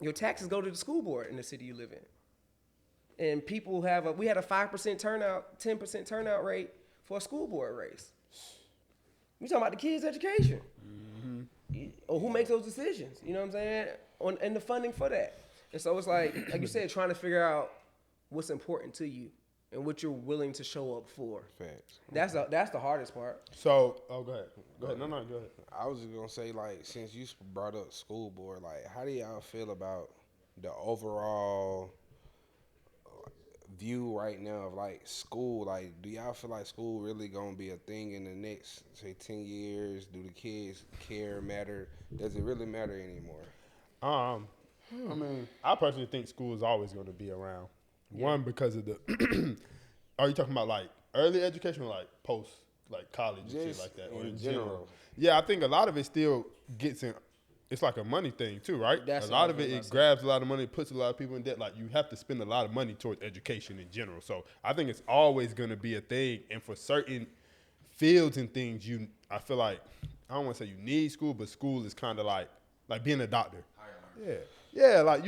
your taxes go to the school board in the city you live in. And people we had a 5% turnout, 10% turnout rate for a school board race. We talking about the kids' education. Or who makes those decisions, you know what I'm saying? And the funding for that. And so it's like you said, trying to figure out what's important to you and what you're willing to show up for. Facts. That's the hardest part. So, go ahead. Go ahead. No, go ahead. I was just gonna say, like, since you brought up school board, like, how do y'all feel about the overall view right now of like school? Like, do y'all feel like school really gonna be a thing in the next, say, 10 years? Do the kids care, matter? Does it really matter anymore? I mean, I personally think school is always going to be around. Yeah. One, because of the. Are you talking about like early education or like post, like college and shit like that, or in general? Yeah, I think a lot of it still gets in. It's like a money thing too, right? A lot of it grabs a lot of money, puts a lot of people in debt. Like, you have to spend a lot of money towards education in general. So I think it's always going to be a thing. And for certain fields and things, I feel like, I don't want to say you need school, but school is kind of like being a doctor. Yeah, like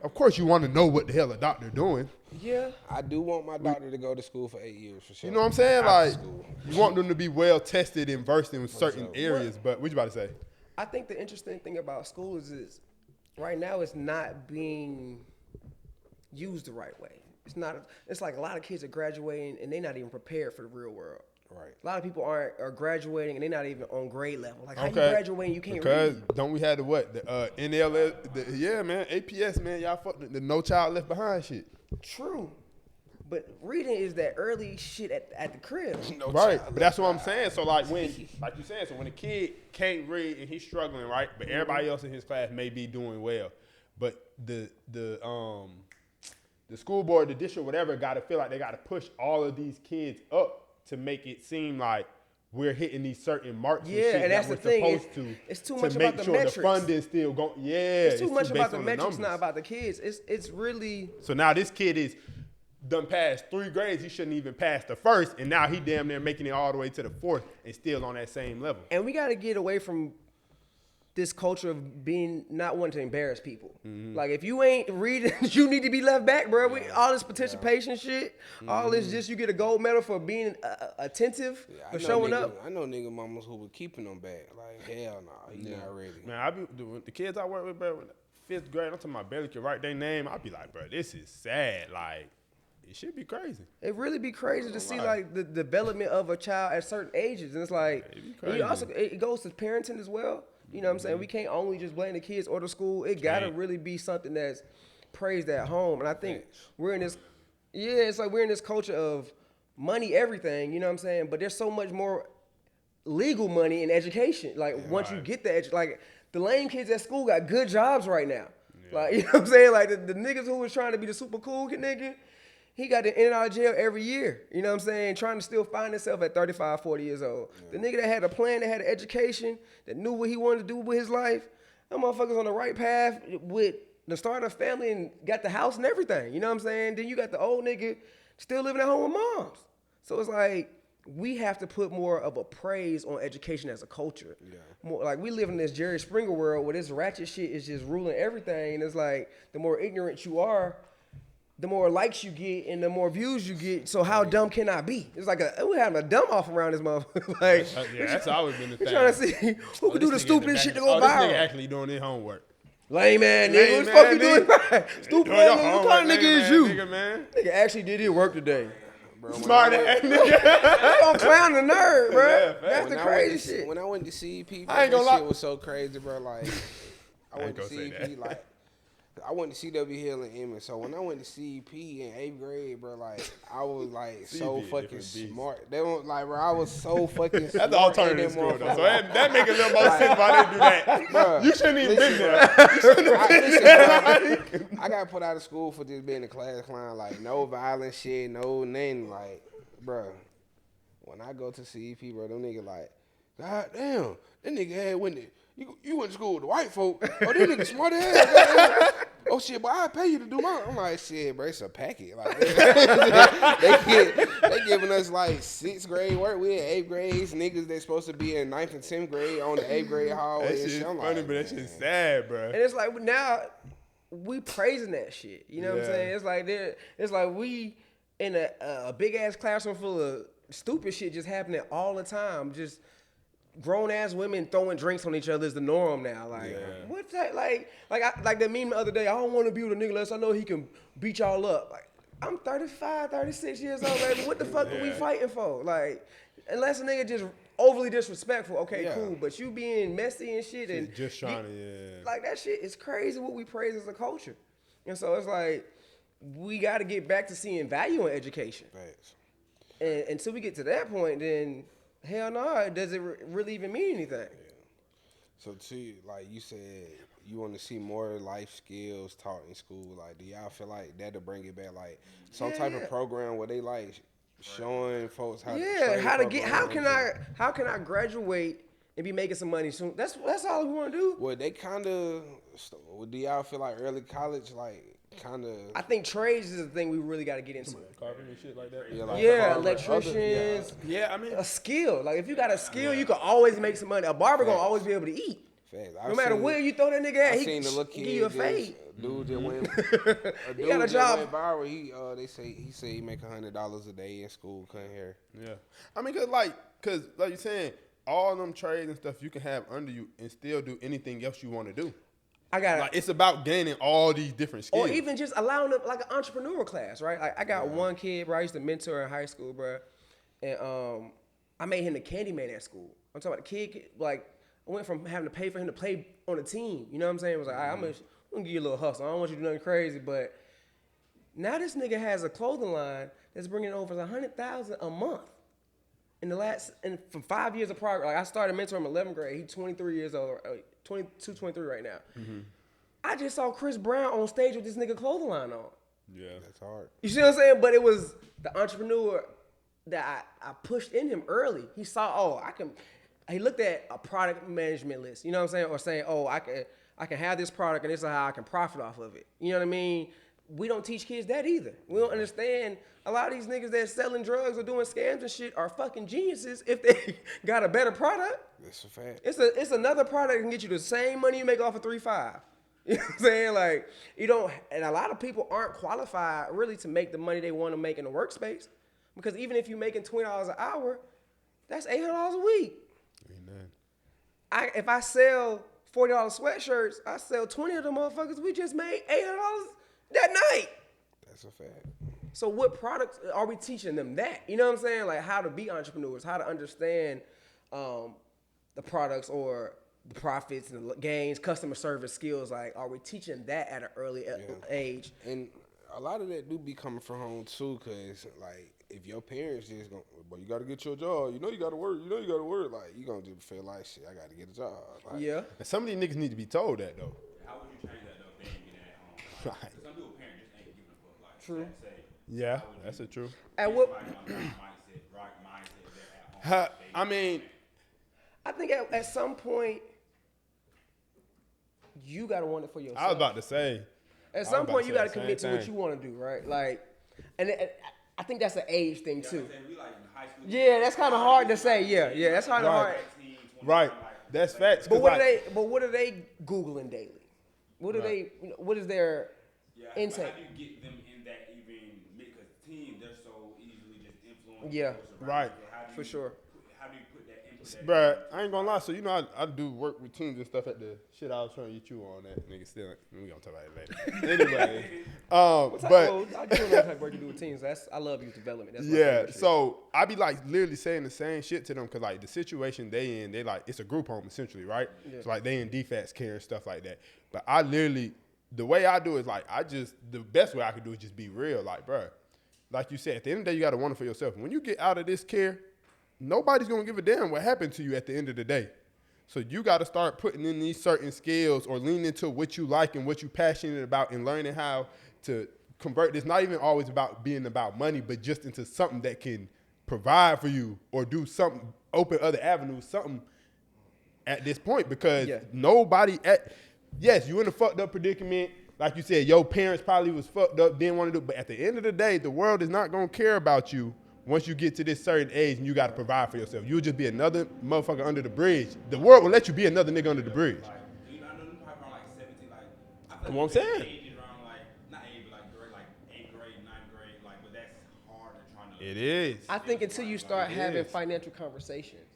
of course you want to know what the hell a doctor doing. Yeah. I do want my doctor to go to school for 8 years for sure. You know what I'm saying? Like, you want them to be well tested and versed in certain areas. But what you about to say? I think the interesting thing about school is right now it's not being used the right way. It's like a lot of kids are graduating and they're not even prepared for the real world. Right. A lot of people are graduating and they're not even on grade level. Like, how you graduating, you can't read. Because don't we have the NLS, yeah, man, APS, man, y'all fuck the No Child Left Behind shit. True. But reading is that early shit at the crib. Right, but that's what I'm saying. So like you said, so when a kid can't read and he's struggling, right, but everybody else in his class may be doing well, but the school board, the district, whatever, got to feel like they got to push all of these kids up to make it seem like we're hitting these certain marks. Yeah, and that's the thing. It's too much about the metrics. The funding still going. Yeah, it's too much about the metrics, not about the kids. It's really. So now this kid is done passed 3 grades. He shouldn't even pass the first, and now he damn near making it all the way to the 4th and still on that same level. And we got to get away from this culture of not wanting to embarrass people. Like, if you ain't reading, you need to be left back, bro. All this participation shit, all this just you get a gold medal for being attentive, for showing up. I know nigga mamas who were keeping them back. Like, hell nah, he not ready. Man, the kids I work with, bro, 5th grade, I'm talking about barely can write their name. I be like, bro, this is sad. Like, it should be crazy. It really be crazy to see like the development of a child at certain ages, and it's like it goes to parenting as well. You know what I'm saying? We can't only just blame the kids or the school. It gotta really be something that's praised at home. And I think we're in this, it's like we're in this culture of money, everything. You know what I'm saying? But there's so much more legal money in education. Like, once you get the like the lame kids at school got good jobs right now. Like, you know what I'm saying? Like the niggas who was trying to be the super cool nigga, he got in and out of jail every year. You know what I'm saying? Trying to still find himself at 35, 40 years old. The nigga that had a plan, that had an education, that knew what he wanted to do with his life, that motherfucker's on the right path with the start of a family and got the house and everything. You know what I'm saying? Then you got the old nigga still living at home with moms. So it's like, we have to put more of a praise on education as a culture. More, like, we live in this Jerry Springer world where this ratchet shit is just ruling everything. And it's like, the more ignorant you are, the more likes you get and the more views you get. So how dumb can I be? It's like we're having a dumb off around this motherfucker. Like, that's always been the thing. Trying to see who can do the stupidest shit to go viral. This nigga actually doing his homework. Lame man, nigga. What the fuck you doing? Stupid ass nigga. What kind of nigga is you? Nigga actually did his work today. Smart ass nigga. You don't clown the nerd, bro. Yeah, that's the crazy shit. When I went to CEP, I ain't gonna lie. Shit was so crazy, bro. Like, I went to CEP, like, I went to CW Hill and Emmett. So when I went to CEP in 8th grade, bro, like, I was like so fucking smart. They were like, bro, I was so fucking smart. That's the alternative school though. So that make a little more sense why they do that. Bro, you shouldn't even been there. I got put out of school for just being a class clown. Like, no violent shit, no nothing. Like, bro, when I go to CEP, bro, them niggas like, God damn, that nigga had went to, you went to school with the white folk. Oh, this nigga smart as hell. Oh shit, but I pay you to do mine. I'm like, shit, bro, it's a packet. Like, they giving us like 6th grade work. We in 8th grades. Niggas that's supposed to be in 9th and 10th grade on the 8th grade hallway. That shit's funny, like, but that shit's sad, bro. And it's like now, we praising that shit. You know what I'm saying? It's like we in a big ass classroom full of stupid shit just happening all the time. Just grown ass women throwing drinks on each other is the norm now. Like what type? Like that meme the other day. I don't want to be with a nigga unless I know he can beat y'all up. Like I'm 35, 36 years old, baby. What the fuck are we fighting for? Like unless a nigga just overly disrespectful, okay, cool. But you being messy and shit and just trying to, like that shit is crazy what we praise as a culture. And so it's like we got to get back to seeing value in education. Facts. And until we get to that point, then hell no, does it really even mean anything? Yeah. So like you said, you want to see more life skills taught in school. Like, do y'all feel like that'll bring it back? Like some type of program where they like showing folks how how can I graduate and be making some money soon? That's all we want to do. Well, they kind of. Do y'all feel like early college, like kind of? I think trades is the thing we really got to get into. Carpentry and shit like that. Yeah, electricians. I mean a skill. Like if you got a skill, you can always make some money. A barber gonna always be able to eat. No matter where you throw that nigga at, he can give you a fade. Dude that went, he got a job. Went viral. He said he make $100 a day in school cutting hair. Yeah, I mean, cause like you're saying, all them trades and stuff you can have under you and still do anything else you want to do. It's about gaining all these different skills, or even just allowing them like an entrepreneurial class, right? Like I got one kid, bro. I used to mentor in high school, bro, and I made him the candy man at school. I'm talking about the kid, like. I went from having to pay for him to play on a team. You know what I'm saying? It was like, I'm gonna give you a little hustle. I don't want you to do nothing crazy, but now this nigga has a clothing line that's bringing over $100,000 a month. And from 5 years of progress, like I started mentoring him in 11th grade. He's 23 years old, 22, 23 right now. Mm-hmm. I just saw Chris Brown on stage with this nigga clothing line on. Yeah, that's hard. You see what I'm saying? But it was the entrepreneur that I pushed in him early. He saw, he looked at a product management list, you know what I'm saying? Or saying, I can have this product and this is how I can profit off of it. You know what I mean? We don't teach kids that either. We don't understand a lot of these niggas that's selling drugs or doing scams and shit are fucking geniuses if they got a better product. That's a fact. It's another product that can get you the same money you make off of 3-5. You know what I'm saying? Like, you don't, and a lot of people aren't qualified really to make the money they want to make in the workspace. Because even if you're making $20 an hour, that's $800 a week. If I sell $40 sweatshirts, I sell 20 of them motherfuckers. We just made $800 that night. That's a fact. So what products are we teaching them that? You know what I'm saying? Like how to be entrepreneurs, how to understand the products or the profits and the gains, customer service skills. Like, are we teaching that at an early age? And a lot of that do be coming from home too, cause like if your parents just go, well, you got to get your job. You know you got to work. Like you gonna just feel like shit. I got to get a job. Like, yeah. And some of these niggas need to be told that though. How would you change that though? If they ain't getting it at home. Like, some people parents just ain't giving a fuck. Like, true. Yeah, that's the truth. At what? I mean, I think at some point you gotta want it for yourself. I was about to say. At some point you gotta commit to what you want to do, right? Like, and I think that's an age thing too. Yeah, that's kind of hard to say. Yeah, that's kind of hard. Right, that's facts. But what are they Googling daily? What are they? What is their intake? How do you get them in that even? Because teams, they're so easily just influenced. Yeah, right, for sure. How do you put that input? Bruh, I ain't gonna lie. So you know, I do work with teams and stuff at the shit I was trying to get you on that nigga still. We gonna talk about it later. Anyway, I do know what type of work you do with teams. I love youth development. That's my favorite shit. So I be like literally saying the same shit to them because like the situation they in, they like it's a group home essentially, right? Yeah. So like they in defense care and stuff like that. But I literally the way I do is like the best way I could do is just be real, like bruh. Like you said, at the end of the day, you gotta want it for yourself. When you get out of this care, nobody's gonna give a damn what happened to you at the end of the day. So you got to start putting in these certain skills or lean into what you like and what you're passionate about and learning how to convert. It's not even always about being about money, but just into something that can provide for you or do something, open other avenues, something at this point because yes, you in a fucked up predicament. Like you said, your parents probably was fucked up, didn't want to do it. But at the end of the day, the world is not going to care about you once you get to this certain age and you got to provide for yourself. You'll just be another motherfucker under the bridge. The world will let you be another nigga under the bridge. I know them probably around like 17. Like, I What I'm saying. Age is around like not age, but like grade, like 8th grade, 9th grade, like, but that's hard to try to. It is. I think until you start having is. financial conversations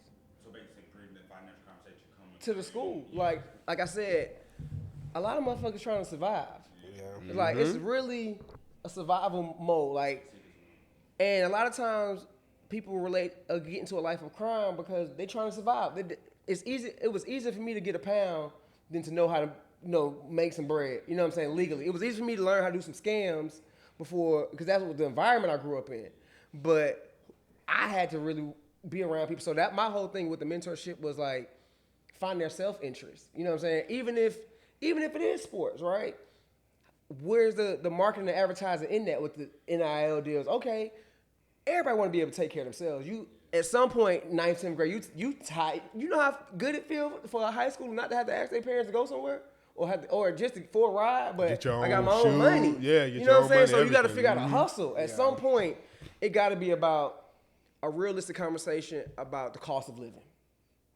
So basically, bring that financial conversation coming to the school, like I said, a lot of motherfuckers trying to survive. Yeah. It's like it's really a survival mode, like, and a lot of times people get into a life of crime because they trying to survive. It's easy. It was easier for me to get a pound than to know how to make some bread. You know what I'm saying? Legally, it was easy for me to learn how to do some scams before because that's what the environment I grew up in. But I had to really be around people. So that my whole thing with the mentorship was like find their self-interest. You know what I'm saying? Even if it is sports, right? Where's the marketing and advertising in that with the NIL deals? Okay, everybody want to be able to take care of themselves. You at some point, 9th, 10th grade, you tight. You know how good it feels for a high school not to have to ask their parents to go somewhere or just for a ride, but I got my own money. Yeah, you know what I'm saying? So you got to everything. figure out a hustle. At some point, it got to be about a realistic conversation about the cost of living.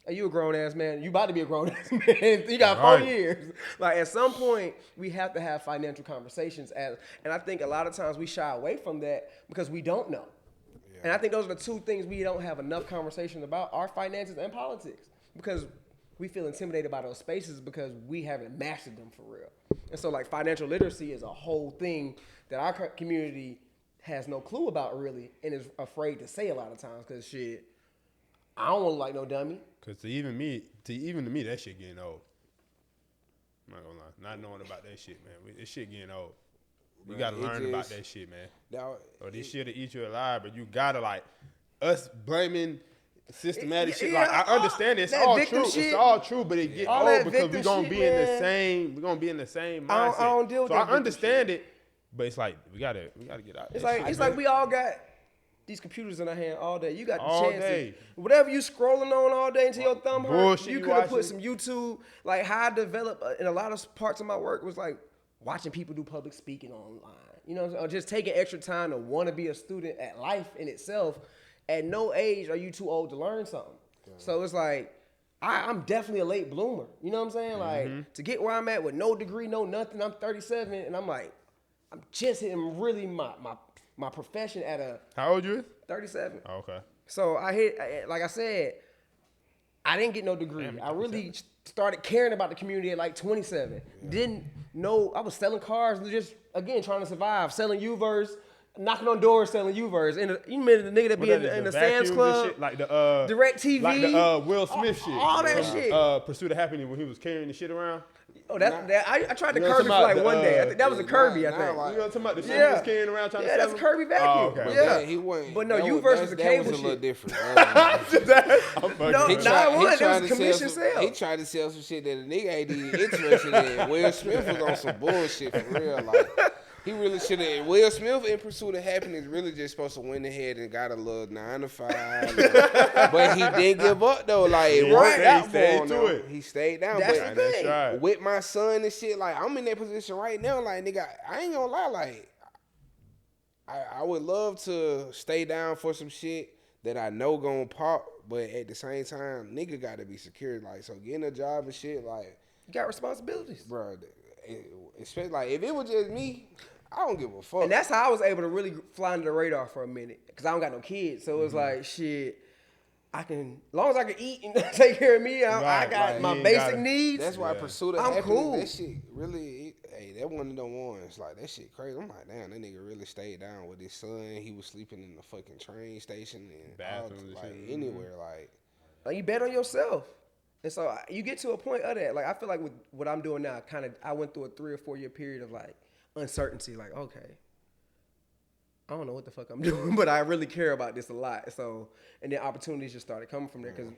Are you a grown ass man? You about to be a grown ass man. You got 4 years. Like at some point, we have to have financial conversations, and I think a lot of times we shy away from that because we don't know. Yeah. And I think those are the two things we don't have enough conversation about: our finances and politics, because we feel intimidated by those spaces because we haven't mastered them for real. And so, like financial literacy is a whole thing that our community has no clue about really, and is afraid to say a lot of times because shit, I don't want to like no dummy. Cause even to me, that shit getting old. I'm not gonna lie, not knowing about that shit, man. This shit getting old. You gotta learn about that shit, man. Or this shit'll eat you alive, but you gotta like us blaming systematic shit. Like I understand it's all true. Shit, it's all true, but it get old because we're gonna be in the same. We're gonna be in the same mindset. I don't deal with so that I understand it, but it's like we gotta get out. It's like we all got these computers in our hand all day. You got the all chance day. Whatever you scrolling on all day until your thumb hurts. You could have put some watching. YouTube. Like how I developed in a lot of parts of my work was like watching people do public speaking online. You know, or just taking extra time to want to be a student at life in itself. At no age are you too old to learn something. Yeah. So it's like I'm definitely a late bloomer. You know what I'm saying? Like to get where I'm at with no degree, no nothing. I'm 37, and I'm like I'm just hitting really my profession at a... How old you? 37. Oh, okay. So like I said, I didn't get no degree. I really started caring about the community at like 27. Yeah. Didn't know, I was selling cars, just, again, trying to survive, selling U-verse, knocking on doors selling U-verse. You remember the nigga that be in the Sam's Club? Shit, like the Direct TV. Like the Will Smith shit. All that shit. Pursuit of Happiness when he was carrying the shit around. Oh, I tried to Kirby for like one day. I think that was a Kirby, I think. You know what I'm talking about? The shit he was carrying around trying to sell that's a Kirby vacuum. Oh, okay. Yeah. He went, but no, U-verse was a cable shit. That was a little different. That was commission sale. He tried to sell some shit that a nigga ain't even interested in. Will Smith was on some bullshit for real. Like, he really should have. Will Smith in Pursuit of Happiness really just supposed to went ahead and got a little 9 to 5. But he didn't give up though. Like it worked out for him. He stayed down. That's but the thing. Right. With my son and shit, like I'm in that position right now. Like nigga, I ain't gonna lie. Like I would love to stay down for some shit that I know gonna pop. But at the same time, nigga got to be secure. Like so, getting a job and shit. Like you got responsibilities, bro. Especially like if it was just me. I don't give a fuck. And that's how I was able to really fly under the radar for a minute. Because I don't got no kids. So it was like, shit, as long as I can eat and take care of me, I got my basic needs. That's why Pursuit of Happiness, cool. That shit really, that one of them ones. Like, that shit crazy. I'm like, damn, that nigga really stayed down with his son. He was sleeping in the fucking train station and bathrooms, like anywhere. Like, you bet on yourself. And so you get to a point of that. Like, I feel like with what I'm doing now, I went through a 3 or 4 year period of like, uncertainty, like, okay, I don't know what the fuck I'm doing, but I really care about this a lot. So, and then opportunities just started coming from there. Because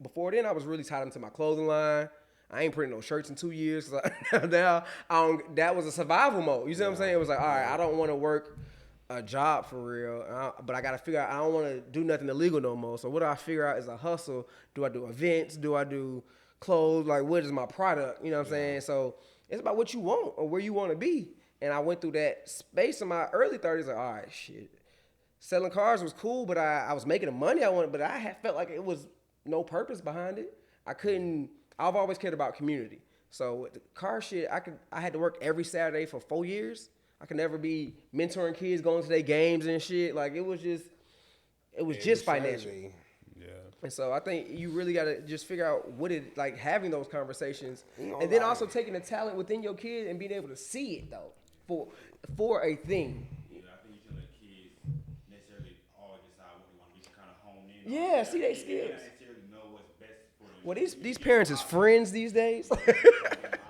before then, I was really tied into my clothing line. I ain't printing no shirts in 2 years. So now, that was a survival mode. You see what I'm saying? It was like, all right, I don't want to work a job for real, but I got to figure out, I don't want to do nothing illegal no more. So what do I figure out is a hustle? Do I do events? Do I do clothes? Like, what is my product? You know what I'm saying? So it's about what you want or where you want to be. And I went through that space in my early 30s, like, all right, shit. Selling cars was cool, but I was making the money I wanted, but I felt like it was no purpose behind it. I've always cared about community. So with the car shit, I had to work every Saturday for 4 years. I could never be mentoring kids, going to their games and shit. Like it was just financial. Yeah. And so I think you really got to just figure out what it like having those conversations, and then also taking the talent within your kid and being able to see it though for a thing. Yeah, I think you should let kids necessarily all decide what they want to be, kind of hone in. Yeah, see their They skills. not necessarily know what's best for them. Well, these parents is friends these days. Look at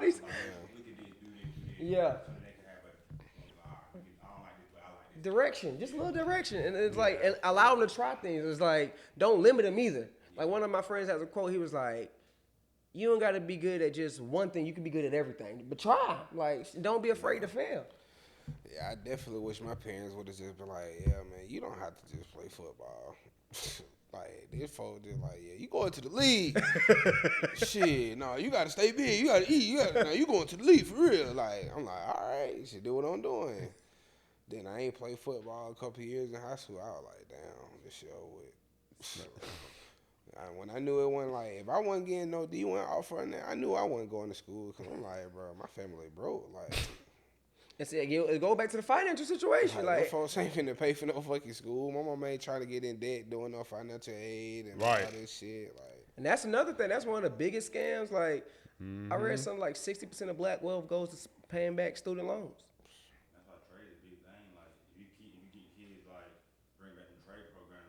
this, do this. Yeah. So that they can have I don't like this, but I like this. Direction, just a little direction, and it's like and allow them to try things. It's like don't limit them either. Like one of my friends has a quote. He was like, "You don't got to be good at just one thing. You can be good at everything, but try. Like don't be afraid to fail." Yeah, I definitely wish my parents would have just been like, yeah, man, you don't have to just play football. Like, this folks just like, yeah, you going to the league. Shit, no, you got to stay big. You got to eat. You going to the league for real. Like, I'm like, all right, you should do what I'm doing. Then I ain't played football a couple of years in high school. I was like, damn, this shit over with. When I knew it wasn't like, if I wasn't getting no D1 offer in there, I knew I wasn't going to school because I'm like, bro, my family broke. Like, And see, go back to the financial situation. Like, Like, folks ain't finna pay for no fucking school. My mama ain't trying to get in debt doing no financial aid and all this shit. Like, and that's another thing. That's one of the biggest scams. Like, I read something like 60% of black wealth goes to paying back student loans. That's why trade is a big thing. Like, if you get kids, like, bring back the trade program.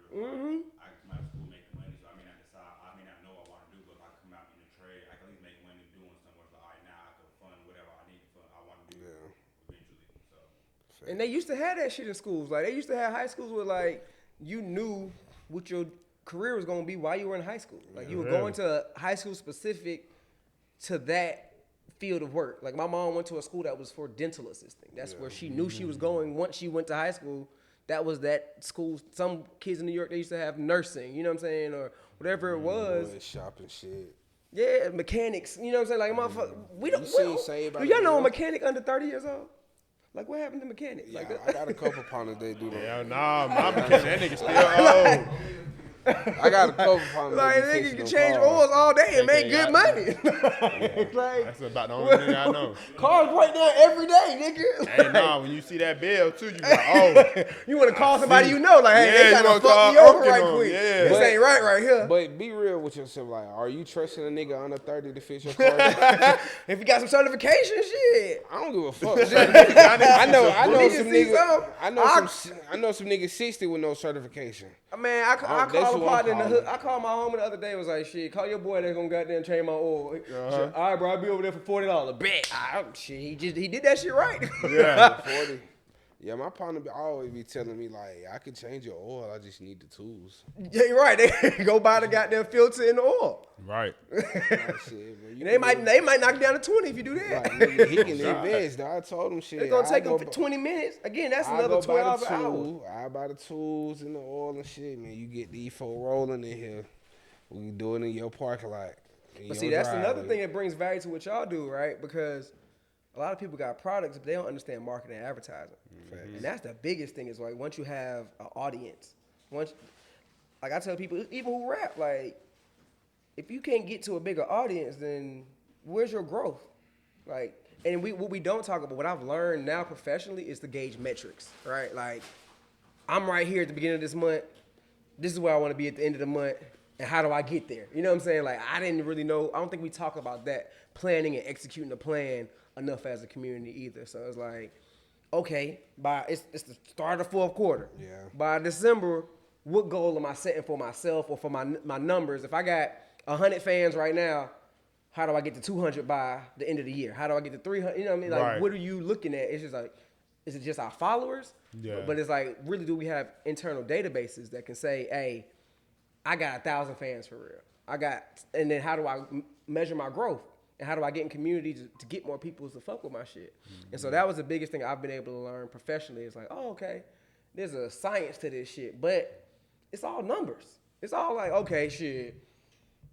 I come out of school making money, so I may not decide, I may not know what I want to do, but if I come out in the trade, I can at least make money doing somewhere. So, all right, now I can fund whatever I need to fund, I want to do eventually. So, And they used to have that shit in schools. Like, they used to have high schools where, like, you knew what your career was going to be while you were in high school. Like, you were going to high school specific to that field of work. Like, my mom went to a school that was for dental assisting. That's where she knew she was going once she went to high school. That was that school. Some kids in New York, they used to have nursing, you know what I'm saying, or whatever it was. shopping shit. Yeah, mechanics, you know what I'm saying? Like, motherfucker, we don't. Saved Do y'all know a mechanic under 30 years old? Like, what happened to mechanics? Yeah, Like, I got a couple partners that do that. Yeah, nah, my mechanic, that nigga still old. I got a couple partners like, that nigga fixing can them change cars. oils all day and make They good got- money. Like, That's about the only thing I know. cars break down every day, nigga. Hey, nah, when you see that bill too, you like, oh. You want to call somebody you know, like, hey, Yeah, they you gotta wanna fuck call me over Uncle right on, quick. yeah. This But- ain't right here. But be real with yourself. Like, are you trusting a nigga under 30 to fix your car? If you got some certification, shit. I don't give a fuck. I know Need to some see niggas. some. I know some niggas 60 with no certification. Man, I that's called who a I'm partner in the hood. calling. I called my homie the other day. Was like, shit, call your boy that's gonna goddamn change my oil. Shit, all right, bro, I'll be over there for $40. Bet. Shit, he did that shit right. Yeah. 40. Yeah, my partner always be telling me like, I can change your oil. I just need the tools. Yeah, you're right. They go buy the goddamn filter and the oil. Right. Like, shit, man, you And they can might knock it down to 20 if you do that. Like, nigga, he can invest. Dog. I told him shit. It's gonna take I go them for 20 minutes. Again, that's I another go buy 12 the hours. tool. I buy the tools and the oil and shit, man. You get the E4 rolling in here. We do it in your parking lot. But see, that's another thing that brings value to what y'all do, right? Because a lot of people got products, but they don't understand marketing and advertising. And that's the biggest thing is like once you have an audience, like I tell people, even who rap, like if you can't get to a bigger audience, then where's your growth? Like, and what we don't talk about, what I've learned now professionally is to gauge metrics, right? Like I'm right here at the beginning of this month. This is where I want to be at the end of the month. And how do I get there? You know what I'm saying? Like, I didn't really know. I don't think we talk about that, planning and executing the plan enough as a community either. So it's like, okay, it's the start of the fourth quarter. Yeah. By December, what goal am I setting for myself or for my numbers? If I got 100 fans right now, how do I get to 200 by the end of the year? How do I get to 300? You know what I mean? Like, Right. what are you looking at? It's just like, is it just our followers? Yeah. But it's like, really, do we have internal databases that can say, hey, I got 1,000 fans for real. And then how do I measure my growth? And how do I get in communities to get more people to fuck with my shit? And so that was the biggest thing I've been able to learn professionally. It's like, oh, okay, there's a science to this shit, but it's all numbers. It's all like, okay, shit,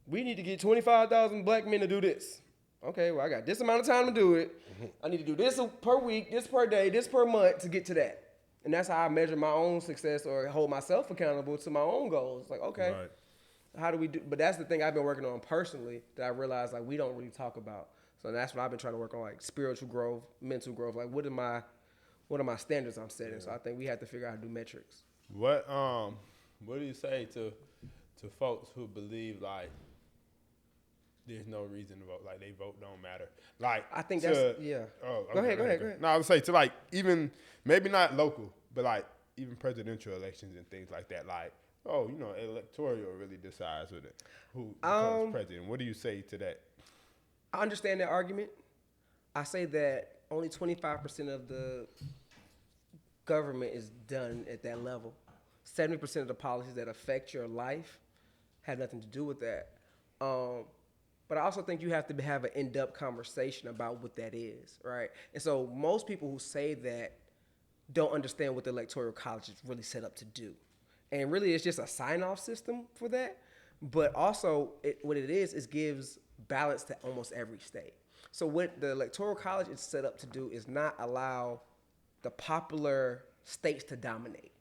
we need to get 25,000 black men to do this. Okay, well, I got this amount of time to do it. I need to do this per week, this per day, this per month to get to that. And that's how I measure my own success or hold myself accountable to my own goals. Like, okay, how do we do? But that's the thing I've been working on personally that I realized like we don't really talk about. So that's what I've been trying to work on, like spiritual growth, mental growth. Like what are my standards I'm setting? Yeah. So I think we have to figure out how to do metrics. What do you say to folks who believe like there's no reason to vote, like they vote don't matter? Like I think go ahead. No, I would say to like even maybe not local, but like even presidential elections and things like that. Like electoral really decides who becomes president. What do you say to that? I understand that argument. I say that only 25% of the government is done at that level. 70% of the policies that affect your life have nothing to do with that. But I also think you have to have an in-depth conversation about what that is, right? And so most people who say that don't understand what the Electoral College is really set up to do. And really it's just a sign-off system for that. But also what it is gives balance to almost every state. So what the Electoral College is set up to do is not allow the popular states to dominate.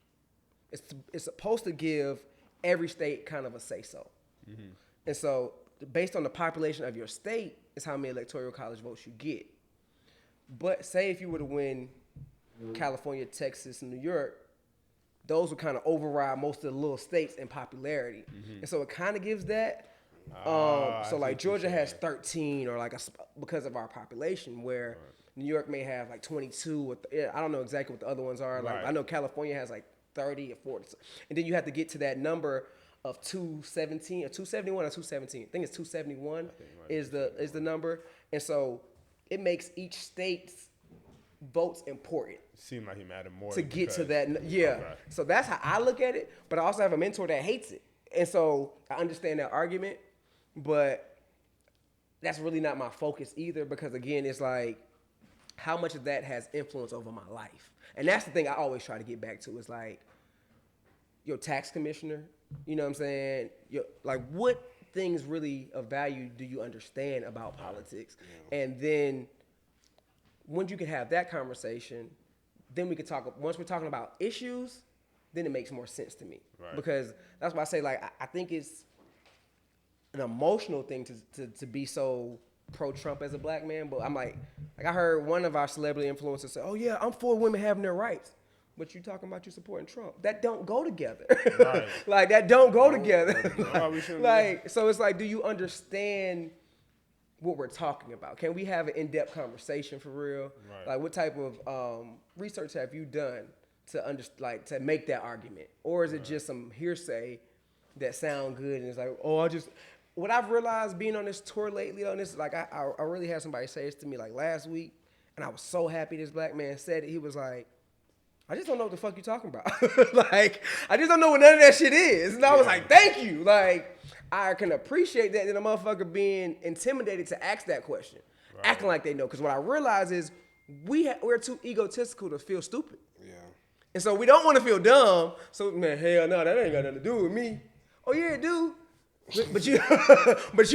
It's supposed to give every state kind of a say-so. Mm-hmm. And so based on the population of your state is how many Electoral College votes you get. But say if you were to win California, Texas, and New York, those would kind of override most of the little states in popularity. Mm-hmm. And so it kind of gives that. So like Georgia has 13 or because of our population, where New York may have like 22. I don't know exactly what the other ones are. Like I know California has like 30 or 40. And then you have to get to that number of 217 or 271 or 217. I think it's 271 is the number. And so it makes each state's votes important. Seem like he mattered more to get to that. Yeah. Okay. So that's how I look at it. But I also have a mentor that hates it. And so I understand that argument, but that's really not my focus either, because again, it's like how much of that has influence over my life. And that's the thing I always try to get back to is like your tax commissioner, you know what I'm saying? Like what things really of value do you understand about politics? Yeah. And then once you can have that conversation, then we can talk, once we're talking about issues, then it makes more sense to me. Right. Because that's why I say, like, I think it's an emotional thing to be so pro-Trump as a black man. But I'm like I heard one of our celebrity influencers say, oh, yeah, I'm for women having their rights. But you talking about you supporting Trump. That don't go together. Right. Like, that don't go together. Like, so it's like, do you understand what we're talking about? Can we have an in-depth conversation for real? Right. Like, what type of research have you done to make that argument? Or is it just some hearsay that sound good and it's like, what I've realized being on this tour lately on this, like I really had somebody say this to me like last week, and I was so happy this black man said it. He was like, I just don't know what the fuck you talking about. Like, I just don't know what none of that shit is. And I was like, thank you. Like, I can appreciate that than a motherfucker being intimidated to ask that question. Right. Acting like they know. Because what I realize is we're too egotistical to feel stupid. Yeah. And so we don't want to feel dumb. So, man, hell no, that ain't got nothing to do with me. Oh, yeah, it do. But you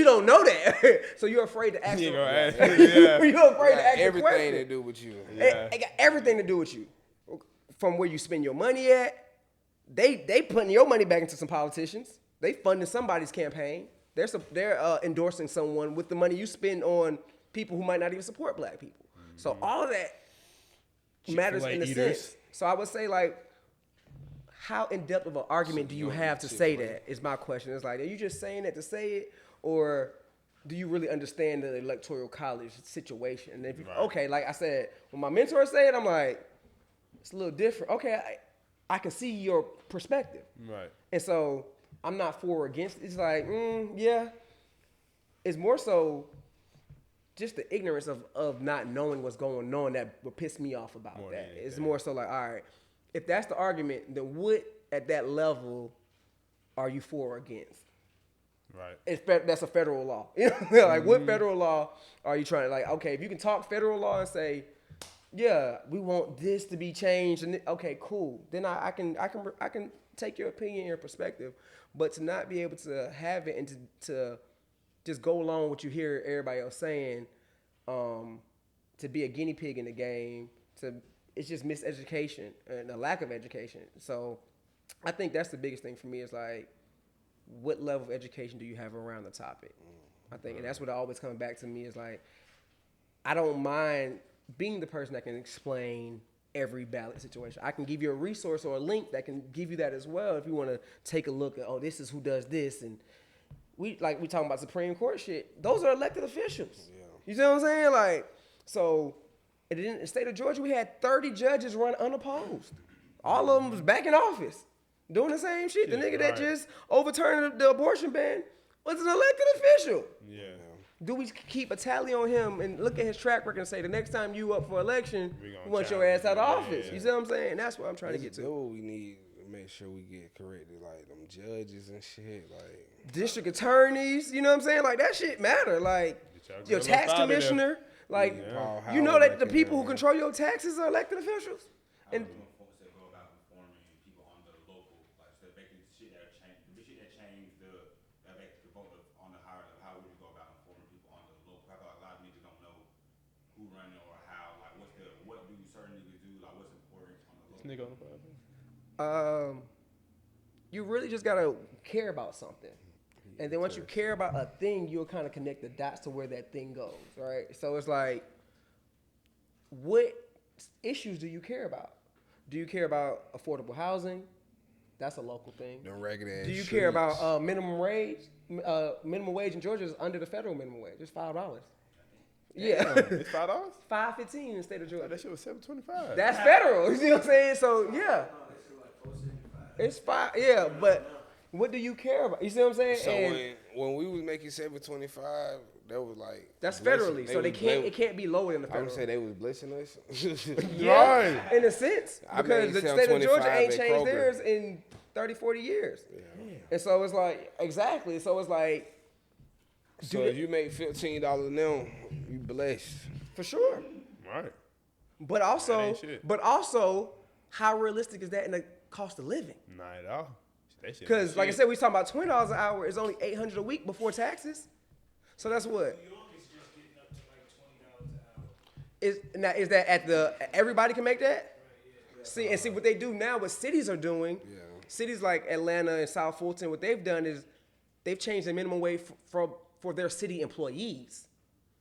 don't know that. So you're afraid to ask. You're afraid to ask everything to do with you. Yeah. It got everything to do with you. From where you spend your money at, they putting your money back into some politicians. They funding somebody's campaign. They're endorsing someone with the money you spend on people who might not even support black people. Mm-hmm. So all of that matters in a sense. So I would say, like, how in depth of an argument do you have to say that? Is my question. It's like, are you just saying that to say it, or do you really understand the Electoral College situation? And if okay, like I said, when my mentor said it, I'm like, it's a little different. Okay, I can see your perspective. Right. And so I'm not for or against. It's like, yeah. It's more so just the ignorance of not knowing what's going on that would piss me off about more that. It's more so like, all right, if that's the argument, then what at that level are you for or against? Right. That's a federal law. You know, like what federal law are you trying to, like, okay, if you can talk federal law and say, yeah, we want this to be changed, and okay, cool. Then I can take your opinion and your perspective, but to not be able to have it and to just go along with what you hear everybody else saying, to be a guinea pig in the game, it's just miseducation and a lack of education. So I think that's the biggest thing for me is like, what level of education do you have around the topic? I think, and that's what always comes back to me is like, I don't mind being the person that can explain every ballot situation. I can give you a resource or a link that can give you that as well if you want to take a look at, oh, this is who does this. And we talking about Supreme Court shit. Those are elected officials. Yeah. You see what I'm saying? Like, so in the state of Georgia, we had 30 judges run unopposed. All of them was back in office doing the same shit. The nigga that just overturned the abortion ban was an elected official. Yeah. Do we keep a tally on him and look at his track record and say the next time you up for election, we want your ass out of office? You see what I'm saying? That's what I'm trying to get to. We need to make sure we get corrected, like them judges and shit, like district attorneys. You know what I'm saying? Like that shit matter. Like your tax commissioner. Like you know that the people who control your taxes are elected officials. And you really just gotta care about something, and then once you care about a thing, you'll kind of connect the dots to where that thing goes, right? So it's like, what issues do you care about? Do you care about affordable housing? That's a local thing. The regular. Do you care about minimum wage? Minimum wage in Georgia is under the federal minimum wage. It's $5. Yeah, it's $5. $5.15 in the state of Georgia. That shit was $7.25. That's federal. You see what I'm saying? So yeah, it's $5. Yeah, but what do you care about? You see what I'm saying? So when we was making $7.25, that was like that's federally. So it can't be lower than the federal. I would say they was blessing us. Yeah, right. In a sense, because the state of Georgia ain't changed theirs in 30, 40 years. Yeah. And so it's like exactly. So it's like. So if you make $15 now, you blessed. For sure. Right. But also, how realistic is that in the cost of living? Not at all. Because like I said, we talking about $20 an hour. It's only $800 a week before taxes. So that's what. New York is just getting up to like $20 an hour. Is that at the everybody can make that? Right, yeah. See what they do now. What cities are doing. Yeah. Cities like Atlanta and South Fulton, what they've done is they've changed the minimum wage for their city employees.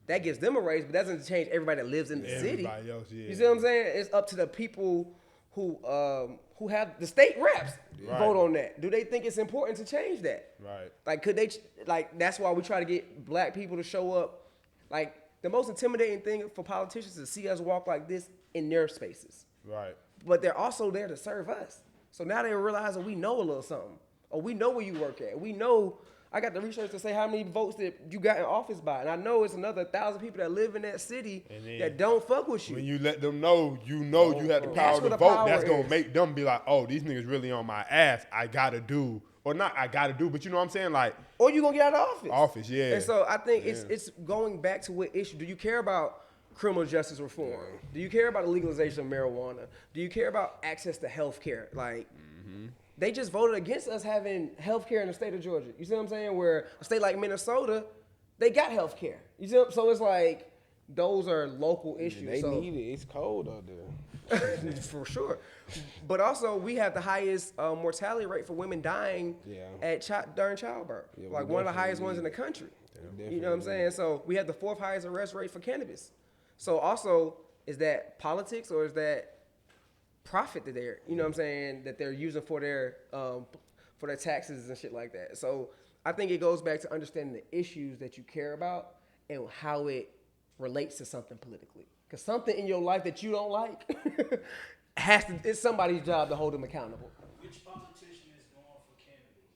That gives them a raise, but that doesn't change everybody that lives in the city. Else, yeah. You see what I'm saying? It's up to the people who have the state reps vote on that. Do they think it's important to change that? Right. Like, could they? Like, that's why we try to get black people to show up. Like, the most intimidating thing for politicians is to see us walk like this in their spaces. Right. But they're also there to serve us. So now they realize that we know a little something, or we know where you work at. We know. I got the research to say how many votes that you got in office by. And I know it's another 1,000 people that live in that city that don't fuck with you. When you let them know, you have the power to vote, that's going to make them be like, oh, these niggas really on my ass. I got to do, or not I got to do, but you know what I'm saying? Like, or you going to get out of office. Office, yeah. And so I think it's going back to what issue. Do you care about criminal justice reform? Do you care about the legalization of marijuana? Do you care about access to health care? Like, they just voted against us having health care in the state of Georgia. You see what I'm saying? Where a state like Minnesota, they got health care. You see so it's like, those are local issues. They need it. It's cold out there. For sure. But also, we have the highest mortality rate for women dying during childbirth. Yeah, like one of the highest ones in the country. You know what I'm saying? So we have the 4th highest arrest rate for cannabis. So also, is that politics or is that profit that they're, you know what I'm saying, that they're using for their taxes and shit like that? So I think it goes back to understanding the issues that you care about and how it relates to something politically. Because something in your life that you don't like it's somebody's job to hold them accountable. Which politician is going for cannabis?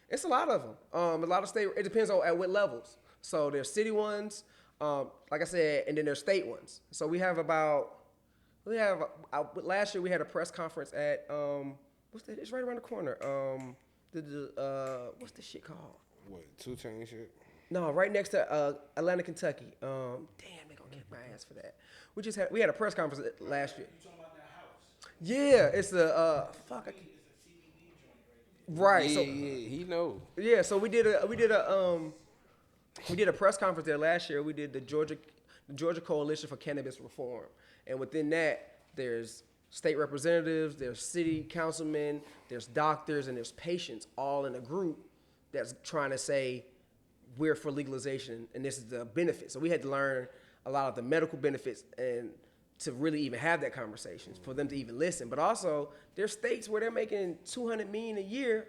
It's a lot of them. A lot of state. It depends on at what levels. So there's city ones, like I said, and then there's state ones. So last year we had a press conference at it's right around the corner. What's the shit called? What, 2 Chainz shit? No, right next to Atlanta, Kentucky. Damn, they gonna kick my ass for that. We had a press conference last year. You talking about that house? Yeah, it's the fuck. It's a CBD joint right there. Right. Yeah, he know. Yeah, so we did a press conference there last year. We did the Georgia Coalition for Cannabis Reform. And within that, there's state representatives, there's city councilmen, there's doctors, and there's patients all in a group that's trying to say we're for legalization and this is the benefit. So we had to learn a lot of the medical benefits and to really even have that conversation, for them to even listen. But also, there's states where they're making $200 million a year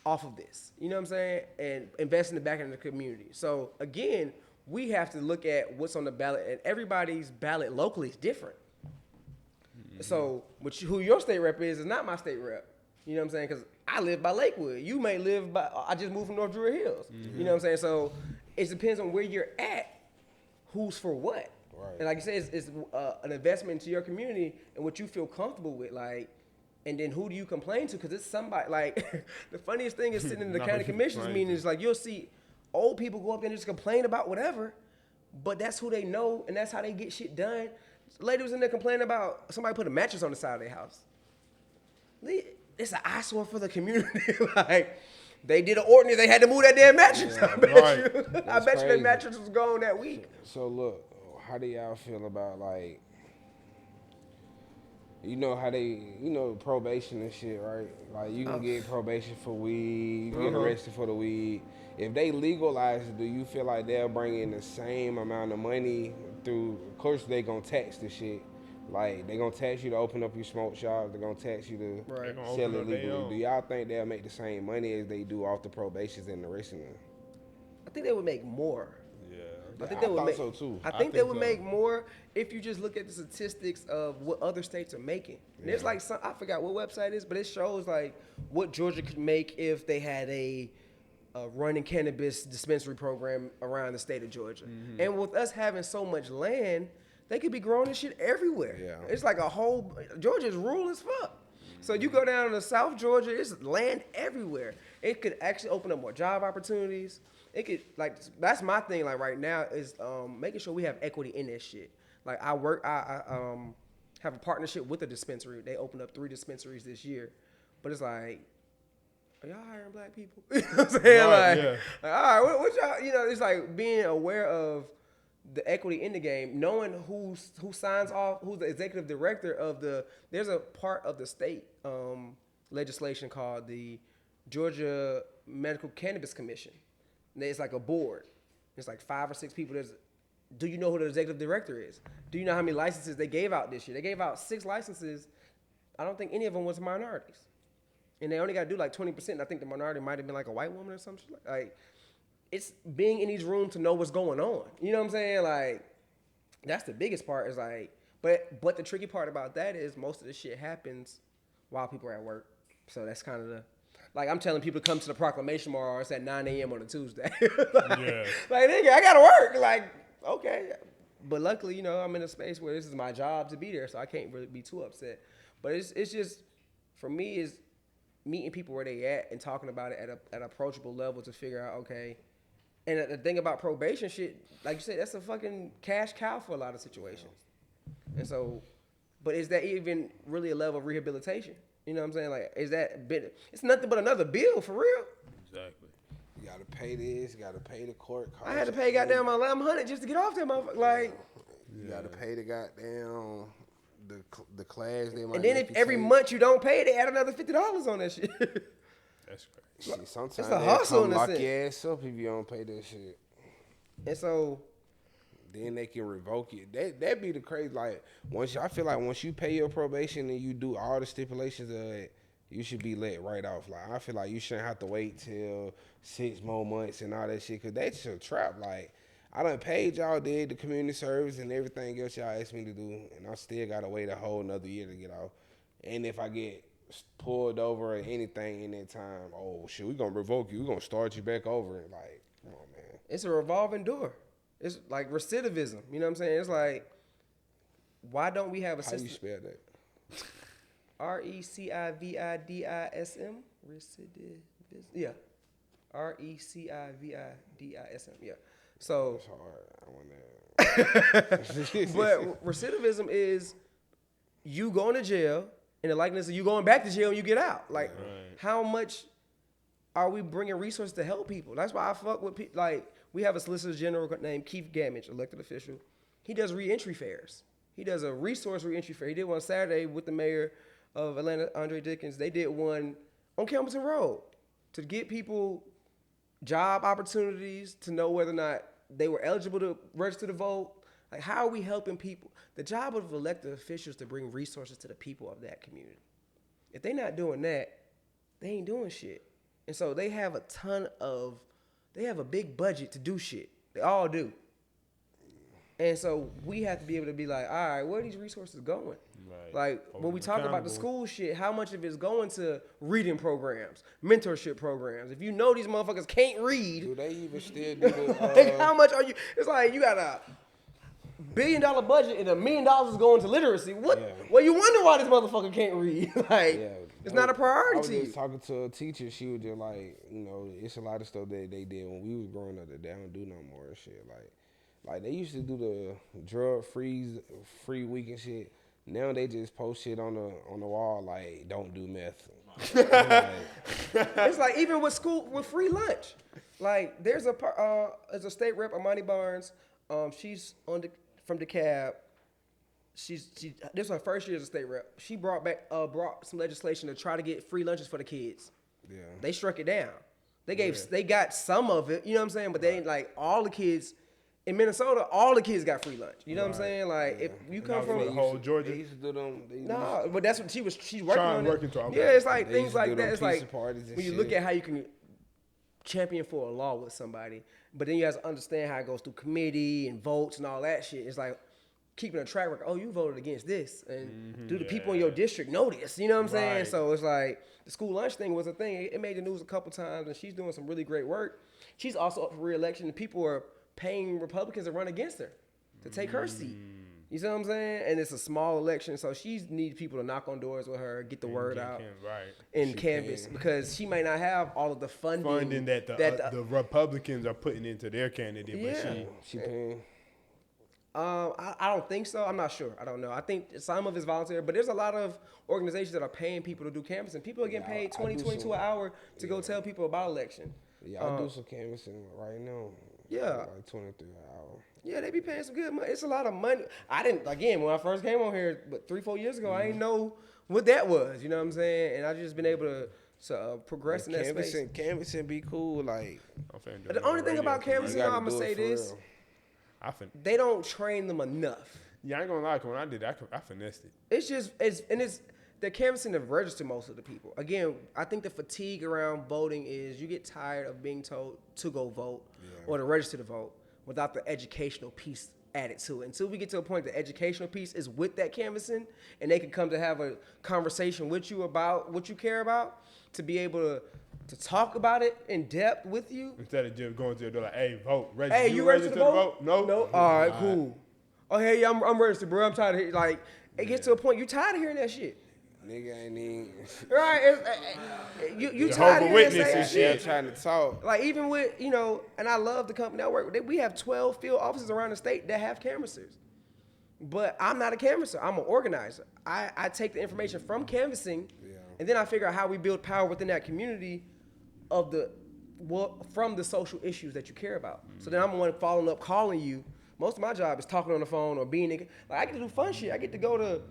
off of this. You know what I'm saying? And investing it back in the community. So again, we have to look at what's on the ballot, and everybody's ballot locally is different. So who your state rep is not my state rep. You know what I'm saying? Because I live by Lakewood. You may live by, I just moved from North Druid Hills. You know what I'm saying? So it depends on where you're at, who's for what. Right. And like you said, it's an investment into your community and what you feel comfortable with. Like, and then who do you complain to? Because it's somebody, like, the funniest thing is sitting in the county commissioners meeting is like, you'll see old people go up there and just complain about whatever, but that's who they know and that's how they get shit done. Lady was in there complaining about somebody put a mattress on the side of their house. It's an eyesore for the community. Like, they did an ordinance, they had to move that damn mattress. Yeah, I bet you. I bet you that mattress was gone that week. So look, how do y'all feel about, like, you know how they, probation and shit, right? Like, you can get probation for weed, you can get arrested for the weed. If they legalize it, do you feel like they'll bring in the same amount of money through, of course they gonna tax the shit. Like, they gonna tax you to open up your smoke shop, they gonna tax you to sell it legally. Do y'all think they'll make the same money as they do off the probations and the rest of them? I think they would make more. I think they would make so too. I think they would make more if you just look at the statistics of what other states are making. And there's like I forgot what website it is, but it shows like what Georgia could make if they had a running cannabis dispensary program around the state of Georgia. And with us having so much land, they could be growing this shit everywhere. Yeah. It's like Georgia's rural as fuck. So you go down to South Georgia, it's land everywhere. It could actually open up more job opportunities. It could, like, that's my thing, like, right now is making sure we have equity in this shit. Like, I have a partnership with a dispensary. They opened up 3 dispensaries this year. But it's like, are y'all hiring black people? You know what I'm saying? Like, all right, what y'all, it's like being aware of the equity in the game, knowing who signs off, who's the executive director of there's a part of the state legislation called the Georgia Medical Cannabis Commission. It's like a board. It's like 5 or 6 people. Do you know who the executive director is? Do you know how many licenses they gave out this year? They gave out 6 licenses. I don't think any of them was minorities. And they only got to do like 20%. I think the minority might have been like a white woman or something. Like, it's being in these rooms to know what's going on. You know what I'm saying? Like, that's the biggest part is like, but the tricky part about that is most of the shit happens while people are at work. So that's kind of like, I'm telling people to come to the proclamation tomorrow. It's at 9 a.m. on a Tuesday. Like, nigga, I gotta work. Like, okay. But luckily, I'm in a space where this is my job to be there, so I can't really be too upset. But it's just, for me, is meeting people where they at and talking about it at an approachable level to figure out, okay. And the thing about probation shit, like you said, that's a fucking cash cow for a lot of situations. And so, but is that even really a level of rehabilitation? You know what I'm saying? Like, it's nothing but another bill, for real. Exactly. You gotta pay this, you gotta pay the court costs. I had to pay goddamn my $1,100 just to get off that motherfucker. Like, you gotta pay the goddamn the class they might. And then if every month you don't pay, they add another $50 on that shit. That's crazy. Shit, sometimes it's a hustle in a lock sense. your ass up if you don't pay that shit. And so, then they can revoke it. That be the crazy. Like, I feel like once you pay your probation and you do all the stipulations of it, you should be let right off. Like, I feel like you shouldn't have to wait till 6 more months and all that shit, because that's a trap. Like, I done paid y'all, did the community service and everything else y'all asked me to do, and I still gotta wait a whole another year to get off. And if I get pulled over or anything in that time, oh shit, we gonna revoke you. We gonna start you back over. And like, come on, man. it's a revolving door. It's like recidivism. You know what I'm saying? It's like, why don't we have a system? How you spell that? RECIVIDISM. Recidivism. Yeah. RECIVIDISM. Yeah. So. That's hard. But recidivism is you going to jail and the likeness of you going back to jail and you get out. Like, how much are we bringing resources to help people? That's why I fuck with people. Like, we have a Solicitor General named Keith Gamage, elected official. He does reentry fairs. He does a resource reentry fair. He did one Saturday with the mayor of Atlanta, Andre Dickens. They did one on Campbellton Road to get people job opportunities, to know whether or not they were eligible to register to vote, Like, how are we helping people? The job of elected officials to bring resources to the people of that community. If they're not doing that, they ain't doing shit. And so they have a big budget to do shit. They all do. And so we have to be able to be like, all right, where are these resources going? Right. Like, when we talk about the school shit, how much of it is going to reading programs, mentorship programs? If you know these motherfuckers can't read. Do they even still do the... Like, how much are you... It's like, you got a $1 billion budget and $1 million is going to literacy. What? Yeah. Well, you wonder why this motherfucker can't read. Like, it's not a priority I was to you. just talking to a teacher. She was just like, you know, it's a lot of stuff that they did when we was growing up that they don't do no more and shit. Like they used to do the free week and shit. Now they just post shit on the wall like, don't do meth. It's like even with free lunch. Like there's a state rep, Amani Barnes. She's from DeKalb. This is her first year as a state rep. She brought some legislation to try to get free lunches for the kids. Yeah. They struck it down. They got some of it, you know what I'm saying? But they ain't like all the kids in Minnesota, all the kids got free lunch. You know what I'm saying? Like if you come from the whole Georgia. They used to do them. No, but that's what she's working Trying on. working to. Okay. Yeah, it's like They things used to like do that. them It's like pizza parties and when you shit. look at how you can champion for a law with somebody, but then you have to understand how it goes through committee and votes and all that shit. It's like keeping a track record. Oh, you voted against this, and do the people in your district know this? You know what I'm saying? Right. So it's like the school lunch thing was a thing. It made the news a couple times, and she's doing some really great work. She's also up for re-election, and people are paying Republicans to run against her to take her seat. You see what I'm saying? And it's a small election, so she needs people to knock on doors with her, get the word out, and canvas, because she may not have all of the funding that the Republicans are putting into their candidate. Yeah. But She paying. I don't think so. I'm not sure. I don't know. I think some of it's voluntary, but there's a lot of organizations that are paying people to do canvassing. People are getting paid $22 an hour to go tell people about election. Yeah, I do some canvassing right now. Yeah. Like 23 an hour. Yeah, they be paying some good money. It's a lot of money. I didn't, again, when I first came on here, but 3-4 years ago, I didn't know what that was. You know what I'm saying? And I just been able to progress in that space. Canvassing be cool. Like, But the only thing about canvassing, I'm going to say this, they don't train them enough. Yeah, I ain't gonna lie. When I did that, I finessed it. It's they're canvassing to register most of the people. Again, I think the fatigue around voting is you get tired of being told to go vote or to register to vote without the educational piece added to it. Until we get to a point the educational piece is with that canvassing and they can come to have a conversation with you about what you care about, to be able to talk about it in depth with you. Instead of just going to the door like, hey, vote. Register. Hey, you registered to vote? No. All right, cool. Oh, hey, I'm registered, bro. I'm tired of hearing, like, it gets to a point, you tired of hearing that shit. nigga ain't even. Right. You tired of hearing that and shit. shit. Trying to talk. Like, even with, and I love the company I work with. We have 12 field offices around the state that have canvassers. But I'm not a canvasser. I'm an organizer. I take the information from canvassing, and then I figure out how we build power within that community from the social issues that you care about. So then I'm the one following up, calling you. Most of my job is talking on the phone or being like, I get to do fun shit. I get to go to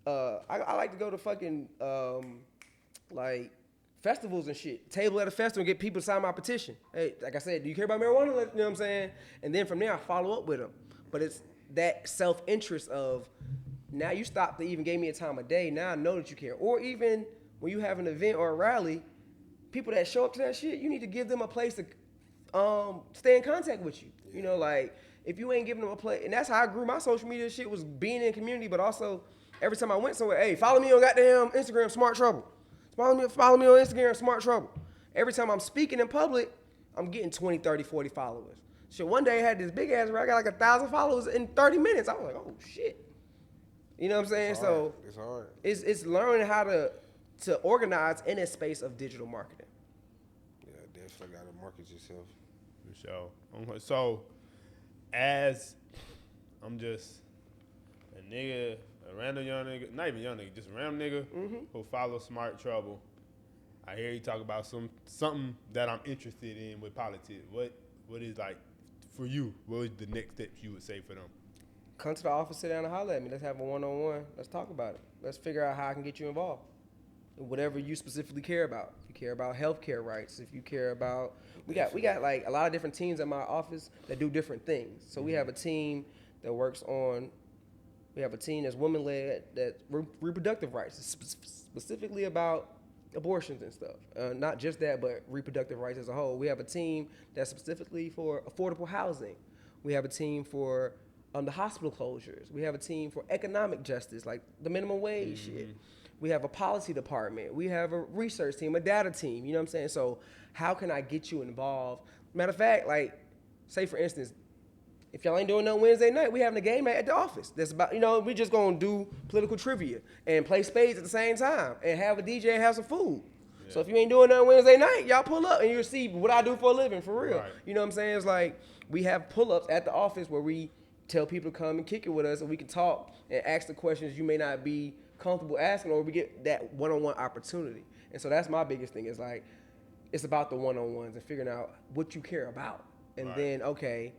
I like to go to fucking like festivals and shit. Table at a festival and get people to sign my petition. Hey, like I said, do you care about marijuana? You know what I'm saying? And then from there I follow up with them. But it's that self-interest of, now you stopped to even gave me a time of day. Now I know that you care. Or even when you have an event or a rally, people that show up to that shit, you need to give them a place to stay in contact with you. You know, like if you ain't giving them a place, and that's how I grew my social media shit, was being in community, but also every time I went somewhere, hey, follow me on goddamn Instagram, Smart Trouble. Follow me on Instagram, Smart Trouble. Every time I'm speaking in public, I'm getting 20, 30, 40 followers. Shit, one day I had this big ass where I got like 1,000 followers in 30 minutes. I was like, oh shit. You know what I'm saying? So it's hard. It's learning how to organize in a space of digital marketing. Yeah, definitely gotta market yourself. For sure. So, as I'm just a nigga, a random young nigga, not even young nigga, just a random nigga who follows Smart Trouble, I hear you talk about something that I'm interested in with politics. What is, like, for you, what is the next steps you would say for them? Come to the office, sit down and holler at me. Let's have a one-on-one. Let's talk about it. Let's figure out how I can get you involved in whatever you specifically care about. If you care about healthcare rights, if you care about, we got like a lot of different teams at my office that do different things. So we have a team that works on. We have a team that's women-led, that reproductive rights, specifically about abortions and stuff. Not just that, but reproductive rights as a whole. We have a team that's specifically for affordable housing. We have a team for the hospital closures. We have a team for economic justice, like the minimum wage shit. We have a policy department. We have a research team, a data team. You know what I'm saying? So how can I get you involved? Matter of fact, like, say for instance, if y'all ain't doing no Wednesday night, we having a game night at the office. That's about, we just gonna do political trivia and play spades at the same time and have a DJ and have some food. Yeah. So if you ain't doing nothing Wednesday night, y'all pull up and you'll see what I do for a living, for real. Right. You know what I'm saying? It's like we have pull-ups at the office where we tell people to come and kick it with us and we can talk and ask the questions you may not be comfortable asking, or we get that one-on-one opportunity. And so that's my biggest thing, is like, it's about the one-on-ones and figuring out what you care about. And then, okay,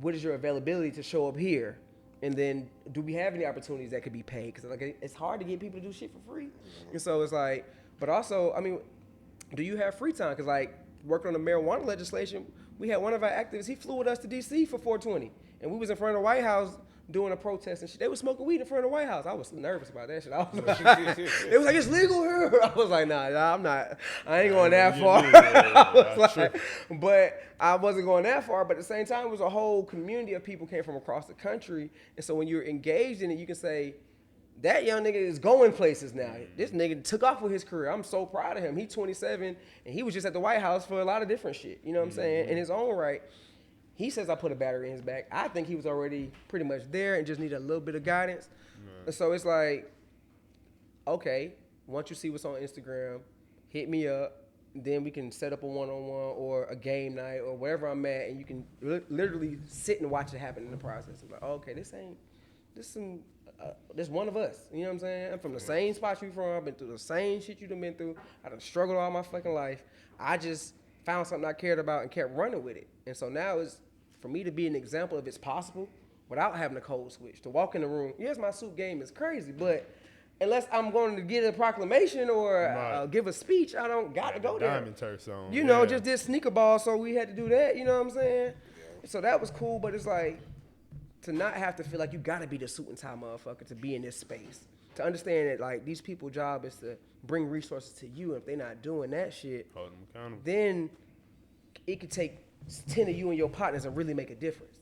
what is your availability to show up here? And then, do we have any opportunities that could be paid? Because like, it's hard to get people to do shit for free. And so it's like, but also, I mean, do you have free time? Because like, working on the marijuana legislation, we had one of our activists, he flew with us to D.C. for 420. And we was in front of the White House doing a protest and shit. They was smoking weed in front of the White House. I was nervous about that shit. I was like, they was like, it's legal here. I was like, nah, I'm not. I ain't going that far. I was like, but I wasn't going that far. But at the same time, it was a whole community of people came from across the country. And so when you're engaged in it, you can say, that young nigga is going places now. This nigga took off with his career. I'm so proud of him. He's 27, and he was just at the White House for a lot of different shit. You know what I'm saying? In his own right. He says I put a battery in his back. I think he was already pretty much there and just needed a little bit of guidance. And so it's like, okay, once you see what's on Instagram, hit me up. Then we can set up a one-on-one or a game night or wherever I'm at, and you can literally sit and watch it happen in the process. I'm like, okay, this one of us. You know what I'm saying? I'm from the same spot you from. I've been through the same shit you done been through. I done struggled all my fucking life. I just found something I cared about and kept running with it. And so now it's for me to be an example of it's possible without having a code switch. To walk in the room, yes, my suit game is crazy, but unless I'm going to get a proclamation or give a speech, I don't got to go there. Diamond turf on. You know, just did sneaker ball, so we had to do that. You know what I'm saying? So that was cool, but it's like to not have to feel like you got to be the suit and tie motherfucker to be in this space. To understand that like these people's job is to bring resources to you, and if they're not doing that shit, hold them accountable. Then it could take 10 of you and your partners and really make a difference.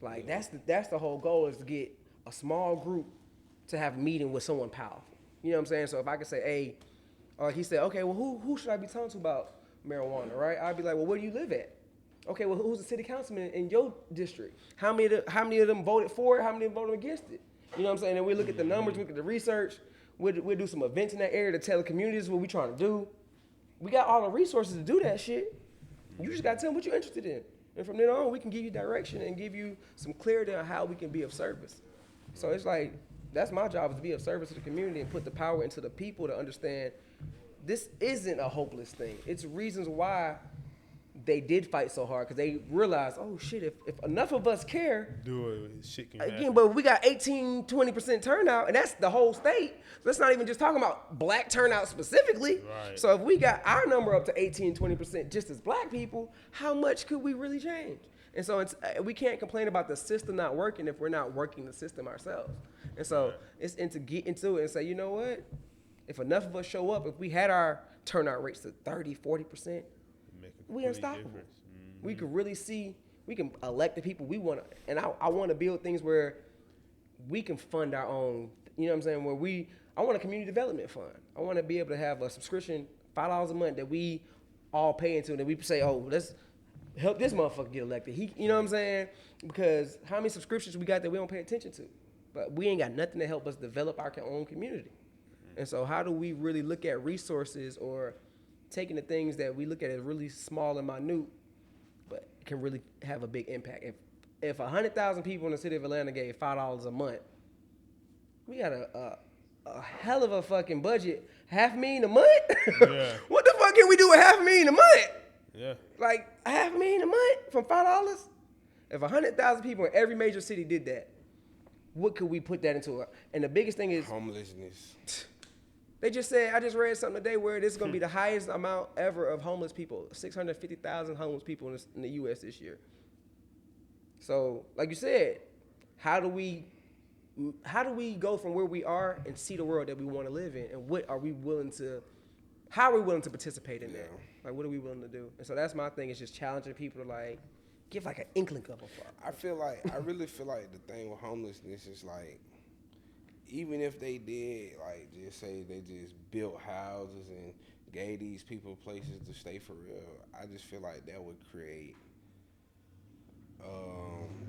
Like that's the whole goal, is to get a small group to have a meeting with someone powerful. You know what I'm saying? So if I could say, hey, or he said, okay, well who should I be talking to about marijuana, right? I'd be like, well, where do you live at? Okay, well who's the city councilman in your district? How many of them voted for it? How many of them voted against it? You know what I'm saying? And we look at the numbers, we look at the research. We'll do some events in that area to tell the communities what we're trying to do. We got all the resources to do that shit. You just got to tell them what you're interested in. And from then on, we can give you direction and give you some clarity on how we can be of service. So it's like, that's my job, is to be of service to the community and put the power into the people to understand this isn't a hopeless thing. It's reasons why they did fight so hard, because they realized, oh shit, if enough of us care, do it, shit can again, happen. but we got 18-20% turnout, and that's the whole state. So that's not even just talking about black turnout specifically. Right. So if we got our number up to 18-20% just as black people, how much could we really change? And so we can't complain about the system not working if we're not working the system ourselves. And so it's to get into it and say, you know what? If enough of us show up, if we had our turnout rates to 30-40%, we unstoppable. Mm-hmm. We can really see, we can elect the people we want to, and I want to build things where we can fund our own, you know what I'm saying, where I want a community development fund. I want to be able to have a subscription, $5 a month, that we all pay into, and then we say, oh, let's help this motherfucker get elected. You know what I'm saying? Because how many subscriptions we got that we don't pay attention to? But we ain't got nothing to help us develop our own community. And so how do we really look at resources, or taking the things that we look at as really small and minute, but can really have a big impact? If 100,000 people in the city of Atlanta gave $5 a month, we got a hell of a fucking budget. $500,000 a month? Yeah. What the fuck can we do with $500,000 a month? Yeah. Like $500,000 a month from $5? If 100,000 people in every major city did that, what could we put that into? And the biggest thing is homelessness. They just said, I just read something today where this is going to be the highest amount ever of homeless people, 650,000 homeless people in the U.S. this year. So, like you said, how do we go from where we are and see the world that we want to live in, and how are we willing to participate in that? Like, what are we willing to do? And so that's my thing, is just challenging people to like give like an inkling of a fuck. I really feel like the thing with homelessness is like, even if they did like just say they just built houses and gave these people places to stay for real, I just feel like that would create,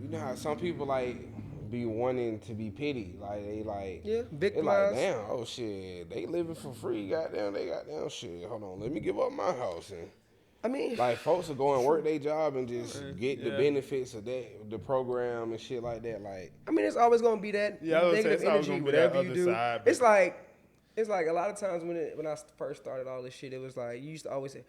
you know how some people like be wanting to be pitied, like they like, victimized. Like, damn, oh shit, they living for free, goddamn, they goddamn shit. Hold on, let me give up my house. And I mean, like folks will go and work their job and just get the benefits of that, the program and shit like that. Like, I mean, it's always gonna be that negative energy, whatever you do. Side, it's like a lot of times when I first started all this shit, it was like you used to always say,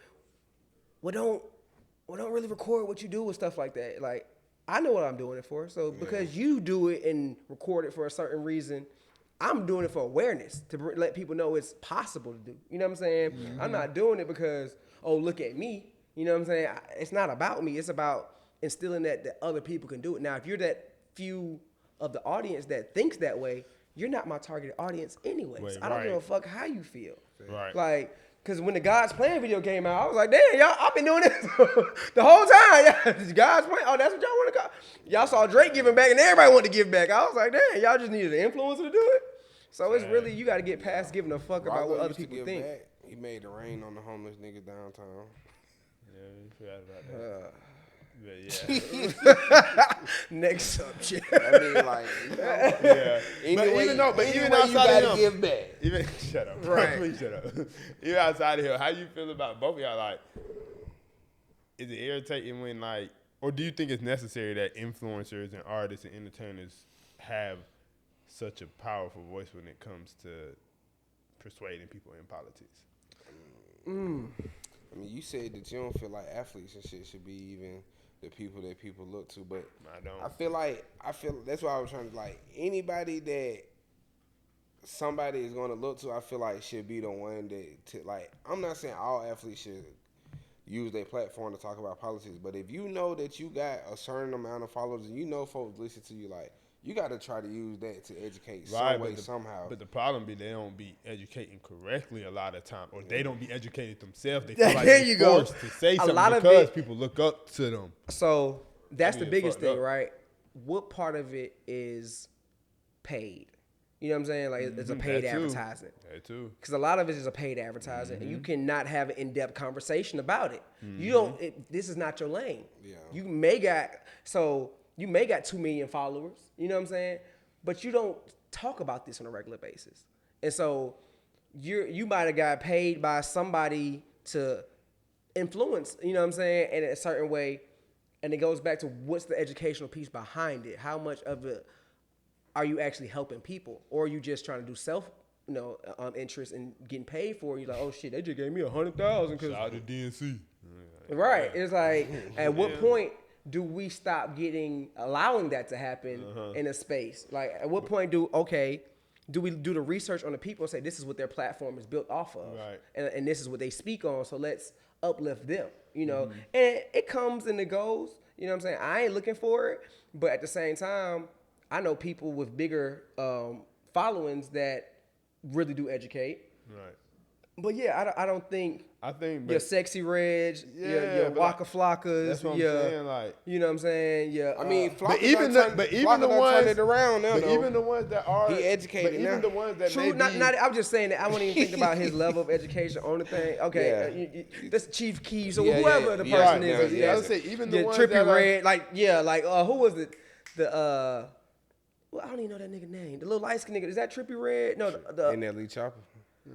"Well, don't really record what you do with stuff like that." Like, I know what I'm doing it for. So because you do it and record it for a certain reason, I'm doing it for awareness, to let people know it's possible to do. You know what I'm saying? Mm-hmm. I'm not doing it because, oh, look at me. You know what I'm saying? It's not about me. It's about instilling that other people can do it. Now, if you're that few of the audience that thinks that way, you're not my targeted audience anyway. So I don't give a fuck how you feel. Right. Like, because when the God's Plan video came out, I was like, damn, y'all, I've been doing this the whole time. Yeah, God's Plan. Oh, that's what y'all want to call. Y'all saw Drake giving back and everybody wanted to give back. I was like, damn, y'all just needed an influencer to do it. So it's really, you got to get past giving a fuck about what other people think. Back. He made it rain on the homeless niggas downtown. Yeah, you forgot about that. Next subject. I mean, like, you know, even outside you gotta of him, give back. Shut up, right? Please shut up. Even outside of here, how you feel about both of y'all? Like, is it irritating when like, or do you think it's necessary that influencers and artists and entertainers have such a powerful voice when it comes to persuading people in politics? I mean, you said that you don't feel like athletes and shit should be even the people that people look to, but I don't. I feel that's why I was trying to, like, anybody that somebody is going to look to, I feel like should be the one that, like, I'm not saying all athletes should use their platform to talk about politics, but if you know that you got a certain amount of followers and you know folks listen to you, like, you got to try to use that to educate some way, somehow. But the problem be they don't be educating correctly a lot of time, or they don't be educated themselves. They feel like they're forced to say something because people look up to them. So that's the biggest thing, right? What part of it is paid? You know what I'm saying? Like, it's a paid advertising. That too. Because a lot of it is a paid advertising, and you cannot have an in-depth conversation about it. You don't. This is not your lane. Yeah. You may got 2 million followers, you know what I'm saying? But you don't talk about this on a regular basis. And so you might have got paid by somebody to influence, you know what I'm saying, in a certain way. And it goes back to what's the educational piece behind it? How much of it are you actually helping people? Or are you just trying to do self, interest and getting paid for it? You're like, oh shit, they just gave me $100,000. Shout out to DNC. Right. It's like, at what point do we stop allowing that to happen in a space? Like, at what point do we do the research on the people and say this is what their platform is built off of, right, and this is what they speak on, so let's uplift them, And it comes and it goes, you know what I'm saying? I ain't looking for it, but at the same time, I know people with bigger followings that really do educate. Right. But yeah, I think your Sexy Reg, yeah, your Waka Flockas, that's what I'm saying, like, you know what I'm saying? Yeah. I mean, but even the ones turn it around now, but even the ones that are he educated, but even the ones that true, I'm just saying that I won't even think about his level of education on the thing. Okay, that's Chief Keys or whoever the person is. Yeah, I would say even the ones Trippy that Red, who was it? Well, I don't even know that nigga name. The little light skinned nigga, is that Trippy Red? No, the NLE Chopper.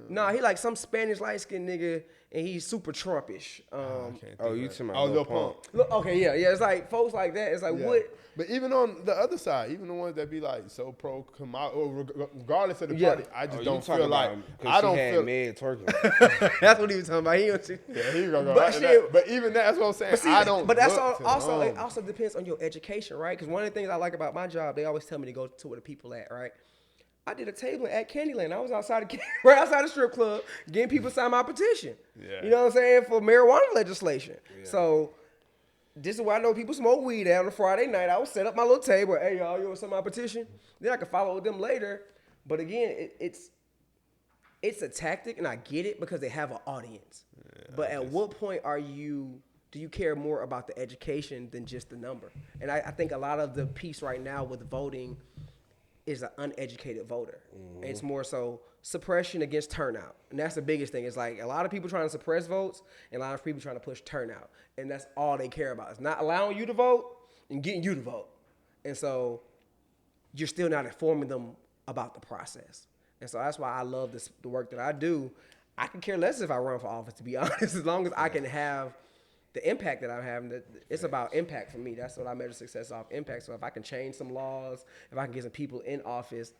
No, he like some Spanish light-skinned nigga, and he's super Trumpish. You talking about Lil Pump? Okay, yeah. It's like folks like that. It's like what? But even on the other side, even the ones that be like so pro Kamala, or regardless of the party, I just don't feel like I don't feel. Mad twerking. That's what he was talking about. He was gonna go right that. But even that's what I'm saying. I don't. But that's also it also depends on your education, right? Because one of the things I like about my job, they always tell me to go to where the people at, right? I did a tabling at Candyland. I was right outside the strip club, getting people to sign my petition. Yeah. You know what I'm saying? For marijuana legislation. Yeah. So this is where I know people smoke weed at on a Friday night. I would set up my little table. Hey, y'all, you want some of my petition? Then I can follow with them later. But again, it's a tactic, and I get it because they have an audience. Yeah, but at what point do you care more about the education than just the number? And I think a lot of the piece right now with voting is an uneducated voter. Mm-hmm. It's more so suppression against turnout. And that's the biggest thing. It's like a lot of people trying to suppress votes and a lot of people trying to push turnout. And that's all they care about. It's not allowing you to vote and getting you to vote. And so you're still not informing them about the process. And so that's why I love the work that I do. I can care less if I run for office, to be honest, as long as I can have the impact that I'm having. It's about impact for me. That's what I measure success off, impact. So if I can change some laws, if I can get some people in office,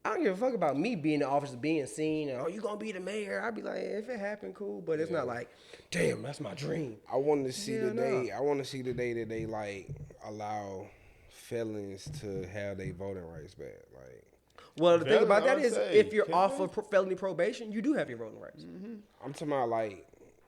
I don't give a fuck about me being in the office, being seen, and, you going to be the mayor. I'd be like, if it happened, cool. But it's not like, damn, that's my dream. I want to see the day that they, like, allow felons to have their voting rights back. Like, well, the thing about that is if you're off of felony probation, you do have your voting rights. Mm-hmm. I'm talking about, like,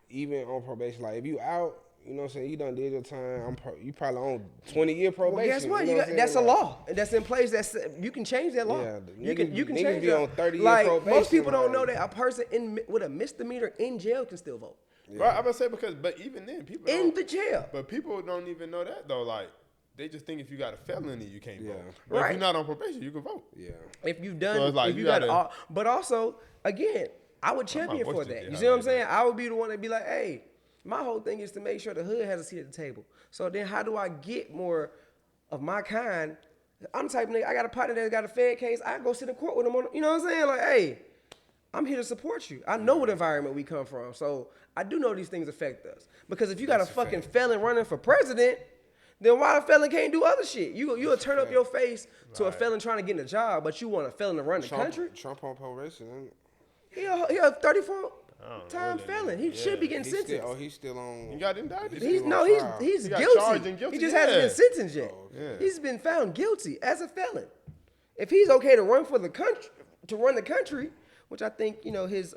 even on probation, like, if you out, you know what I'm saying, you done did your time, you probably on 20-year probation. Well, guess what? You know that's a law. That's in place. You can change that law. Yeah, you can change be that. on 30-year probation. Most people don't know that a person with a misdemeanor in jail can still vote. Yeah. Right, I'm gonna say but even then, people in the jail. But people don't even know that though. Like, they just think if you got a felony, you can't vote. But right. if you're not on probation, you can vote. Yeah. If you've done, so it's like if you got, but also again, I would champion for that. You see what I'm saying? I would be the one to be like, hey. My whole thing is to make sure the hood has a seat at the table. So then how do I get more of my kind? I'm the type of nigga, I got a partner that got a Fed case. I go sit in court with him you know what I'm saying? Like, hey, I'm here to support you. I know what environment we come from. So I do know these things affect us. Because if you got a fucking felon running for president, then why a felon can't do other shit? You'll turn up your face to a felon trying to get in a job, but you want a felon to run the country? Trump on probation. He a 34-time felon. He should be getting sentenced. He's still on. He got indicted. He's guilty. He just hasn't been sentenced yet. He's been found guilty as a felon. If he's okay to run for the country, which I think his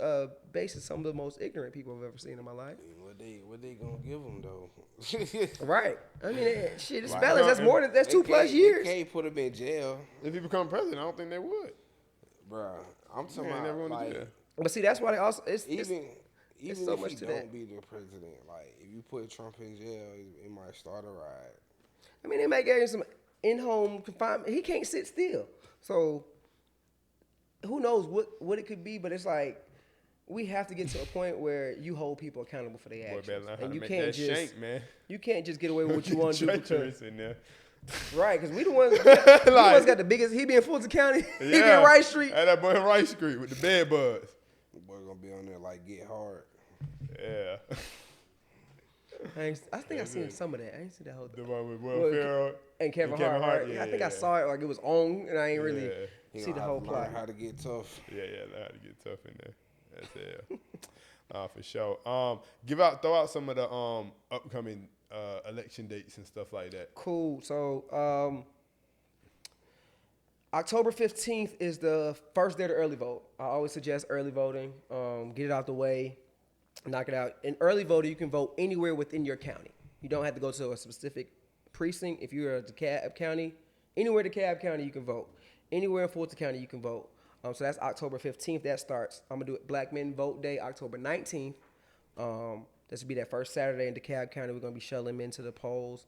base is some of the most ignorant people I've ever seen in my life. What they gonna give him though? Right. I mean, shit. It's felons. That's 2+ years. They can't put him in jail. If he become president, I don't think they would. Bruh, I'm talking about like. But see, that's why they also even so if much he to don't that. be the president, like if you put Trump in jail, it might start a riot. I mean, they might get him some in-home confinement. He can't sit still, so who knows what it could be? But it's like we have to get to a point where you hold people accountable for their actions, and you can't just get away with what you want to do because in there. Right, because we the ones got the biggest. He be in Fulton County. He be in Rice Street. And that boy in Rice Street with the bed bugs. The boy gonna be on there like Get Hard. Yeah. I think I seen some of that. I ain't seen that whole thing. The one with Will Ferrell and Kevin Hart. Yeah, I think I saw it like it was on, and I ain't really see the whole plot. How to get tough. Yeah, learn how to get tough in there. That's for sure. Throw out some of the upcoming election dates and stuff like that. Cool. So October 15th is the first day to early vote. I always suggest early voting. Get it out the way, knock it out. In early voting, you can vote anywhere within your county. You don't have to go to a specific precinct. If you're at DeKalb County, anywhere in DeKalb County, you can vote. Anywhere in Fulton County, you can vote. So that's October 15th. That starts. I'm going to do it Black Men Vote Day, October 19th. This will be that first Saturday in DeKalb County. We're going to be shuttling men to the polls.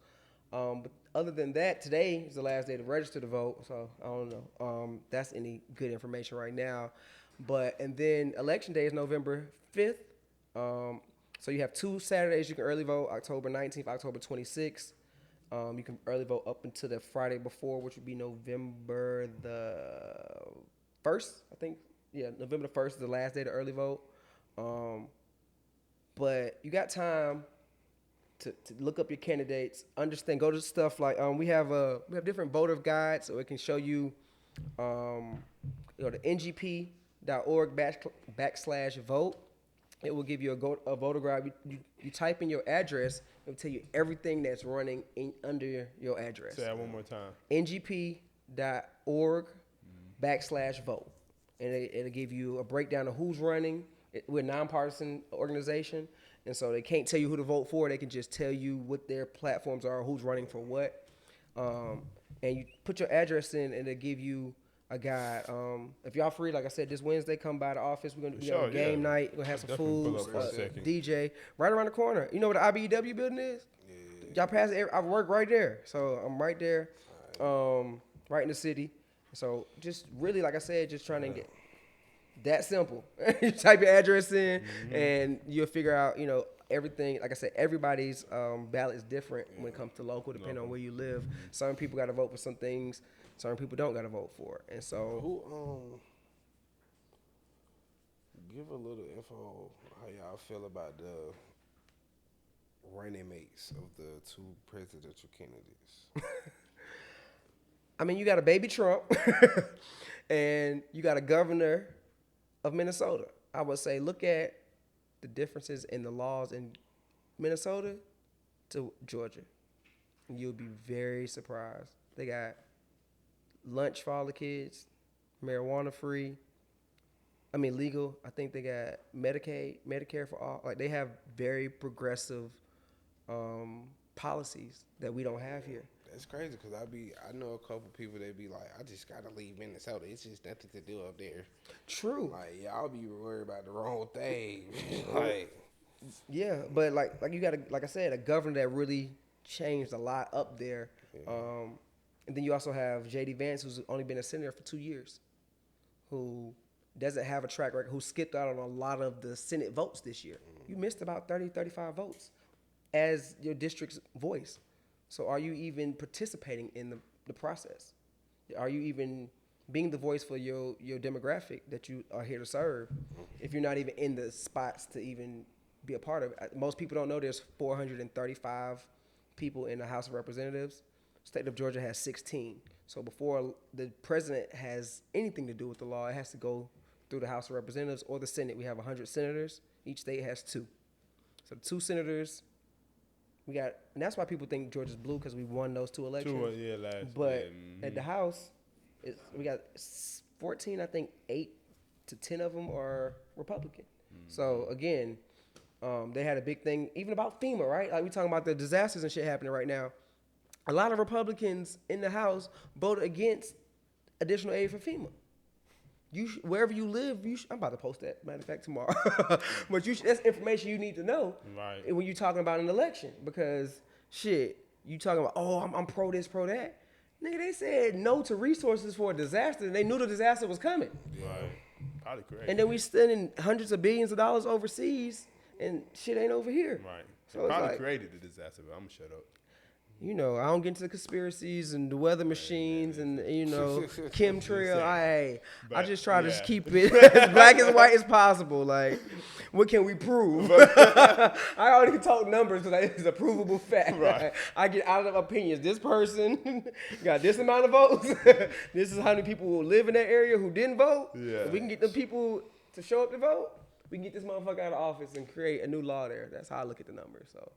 But other than that, today is the last day to register to vote. So I don't know. That's any good information right now. And then Election Day is November 5th. So you have 2 Saturdays you can early vote, October 19th, October 26th. You can early vote up until the Friday before, which would be November the 1st, I think. Yeah, November the 1st is the last day to early vote. But you got time to look up your candidates, understand, go to stuff like we have different voter guides, so it can show you the ngp.org/vote. It will give you a voter guide. You type in your address, it will tell you everything that's running under your address. Say that one more time. ngp.org/vote. And it'll give you a breakdown of who's running. We're a nonpartisan organization, And so they can't tell you who to vote for. They can just tell you what their platforms are, who's running for what. And you put your address in, and they give you a guide. If y'all free, like I said, this Wednesday, come by the office. We're gonna have a game night. We're gonna have some food, DJ right around the corner. You know where the IBEW building is? Yeah. Y'all pass it. I work right there, so I'm right there, right in the city. So just really, like I said, just trying to get that simple. You type your address in, and you'll figure out, everything. Like I said, everybody's ballot is different when it comes to local, depending on where you live. Certain people got to vote for some things. Certain people don't got to vote for it. And so, give a little info how y'all feel about the running mates of the two presidential candidates. I mean, you got a baby Trump, and you got a governor of Minnesota. I would say look at the differences in the laws in Minnesota to Georgia. And you'll be very surprised. They got lunch for all the kids, marijuana free. I mean, legal. I think they got Medicaid, Medicare for all. Like, they have very progressive policies that we don't have here. That's crazy because I know a couple people that be like, I just gotta leave Minnesota. It's just nothing to do up there. True. Like, y'all be worried about the wrong thing. Like, yeah, but like you got like I said, a governor that really changed a lot up there. Yeah. And then you also have J.D. Vance, who's only been a senator for 2 years, who doesn't have a track record, who skipped out on a lot of the Senate votes this year. You missed about 30, 35 votes as your district's voice. So are you even participating in the process? Are you even being the voice for your demographic that you are here to serve if you're not even in the spots to even be a part of it? Most people don't know there's 435 people in the House of Representatives. State of Georgia has 16. So before the president has anything to do with the law, it has to go through the House of Representatives or the Senate. We have 100 senators. Each state has 2. So 2 senators. And that's why people think Georgia's blue, because we won those 2 elections. But at the House, we got 14, I think 8 to 10 of them are Republican. So again, they had a big thing, even about FEMA, right? Like, we talking about the disasters and shit happening right now. A lot of Republicans in the House voted against additional aid for FEMA. Wherever you live, I'm about to post that, matter of fact, tomorrow. But that's information you need to know when you're talking about an election. Because, you talking about, I'm pro this, pro that. Nigga, they said no to resources for a disaster, and they knew the disaster was coming. Right. Probably correct. And then we spending hundreds of billions of dollars overseas, and shit ain't over here. Right. So probably created the disaster, but I'm going to shut up. I don't get into the conspiracies and the weather machines and, chemtrail. I just try to just keep it as black and white as possible. Like, what can we prove? I already talk numbers because it's a provable fact. Right. I get out of opinions. This person got this amount of votes. This is how many people will live in that area who didn't vote. Yeah. If we can get the people to show up to vote, we can get this motherfucker out of office and create a new law there. That's how I look at the numbers. So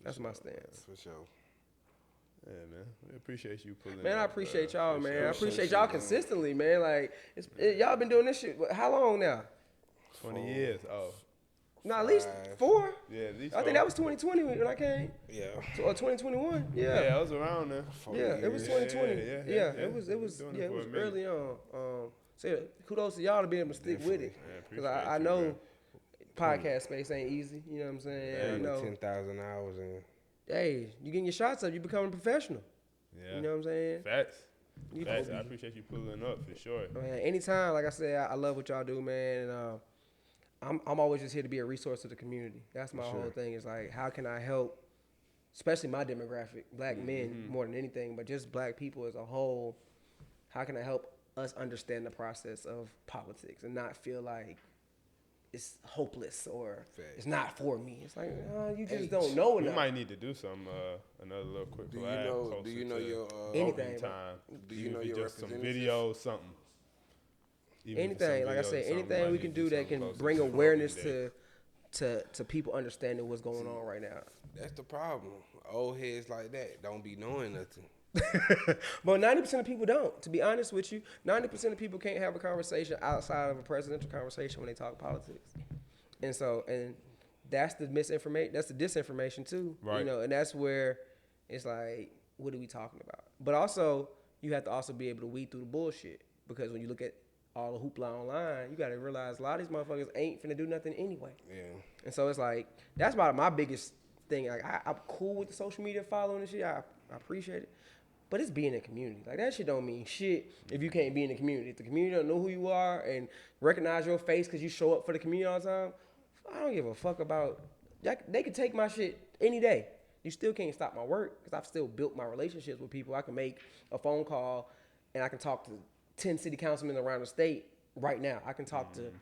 that's my stance. For sure. Yeah, man. We appreciate you pulling. Man, I appreciate y'all, man. I appreciate y'all consistently, man. Like, y'all been doing this shit. How long now? 20 years. Oh. No, at least 4. Yeah, at least 4. I think that was 2020 when I came. Yeah. Or 2021. Yeah. Yeah, I was around there. Yeah, it was 2020. Yeah, it was early on. So yeah, kudos to y'all to be able to stick with it. Because I know podcast space ain't easy. You know what I'm saying? Yeah, I know 10,000 hours in. Hey, you getting your shots up, you becoming a professional. Yeah. You know what I'm saying? Facts. I appreciate you pulling up for sure. Man, anytime, like I said, I love what y'all do, man. And I'm always just here to be a resource to the community. That's my whole thing. Is like, how can I help, especially my demographic, black men more than anything, but just black people as a whole. How can I help us understand the process of politics and not feel like it's hopeless or it's not for me. It's like, you just don't know enough. We might need to do some another little quick collab. Do you know your anything time? Do you know your just some videos, something? Anything, like I said, anything we can do that can bring awareness to people understanding what's going on right now. That's the problem. Old heads like that don't be knowing nothing. But 90% of people don't. To be honest with you, 90% of people can't have a conversation outside of a presidential conversation when they talk politics. And that's the misinformation. That's the disinformation too. Right. You know, and that's where it's like, what are we talking about? But also, you have to also be able to weed through the bullshit, because when you look at all the hoopla online, you got to realize a lot of these motherfuckers ain't finna do nothing anyway. Yeah. And so it's like, that's about my biggest thing. Like, I'm cool with the social media following and shit. I appreciate it. But it's being in the community. Like, that shit don't mean shit if you can't be in the community. If the community don't know who you are and recognize your face because you show up for the community all the time, I don't give a fuck about. They could take my shit any day. You still can't stop my work, because I've still built my relationships with people. I can make a phone call and I can talk to 10 city councilmen around the state right now. I can talk to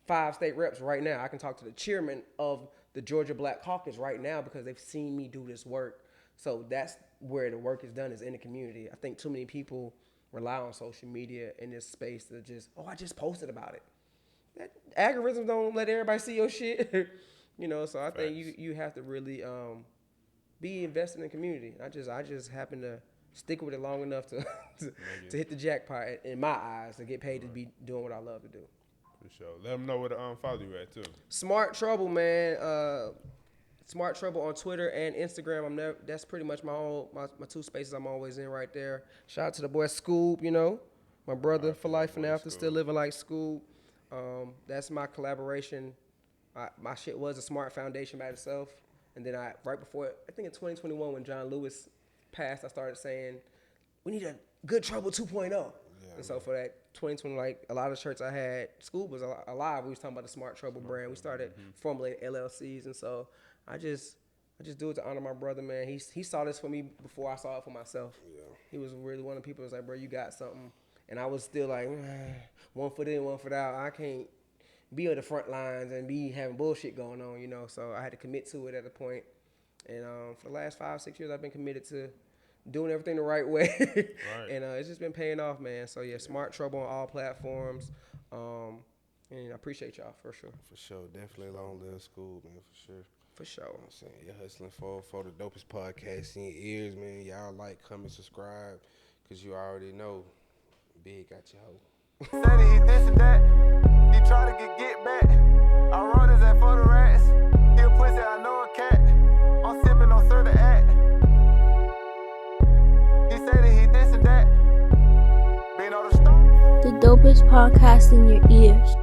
5 state reps right now. I can talk to the chairman of the Georgia Black Caucus right now, because they've seen me do this work. So that's where the work is done, is in the community. I think too many people rely on social media in this space to just, I just posted about it. That algorithms don't let everybody see your shit. You know, so I think you have to really be invested in the community. I just happen to stick with it long enough to to hit the jackpot in my eyes, to get paid to be doing what I love to do. For sure. Let them know where to follow you at too. Smart Trouble, man. Smart Trouble on Twitter and Instagram. That's pretty much my 2 spaces I'm always in right there. Shout out to the boy Scoob, you know, my brother for life and after, still living like Scoob. That's my collaboration. My shit was a Smart Foundation by itself, and then right before, I think in 2021 when John Lewis passed, I started saying we need a Good Trouble 2.0. Yeah, and so for that 2020, like a lot of shirts I had, Scoob was alive. We was talking about the Smart Trouble brand. We started formulating LLCs, and so I just do it to honor my brother, man. He saw this for me before I saw it for myself. Yeah. He was really one of the people that was like, bro, you got something. And I was still like, one foot in, one foot out. I can't be on the front lines and be having bullshit going on, you know. So I had to commit to it at a point. And for the last 5-6 years, I've been committed to doing everything the right way. Right. And it's just been paying off, man. So yeah, Smart Trouble on all platforms. And I appreciate y'all for sure. For sure. Definitely long live School, man, for sure. For sure. You know what I'm saying? You're hustling for the dopest podcast in your ears, man. Y'all like, comment, subscribe, because you already know Big got your hoe. Said he this and that. He try to get back. I wrote his at for the rats. He a pussy, I know a cat. I'm sipping on Sir the act. He said that he this and that. Been on the stop. The dopest podcast in your ears.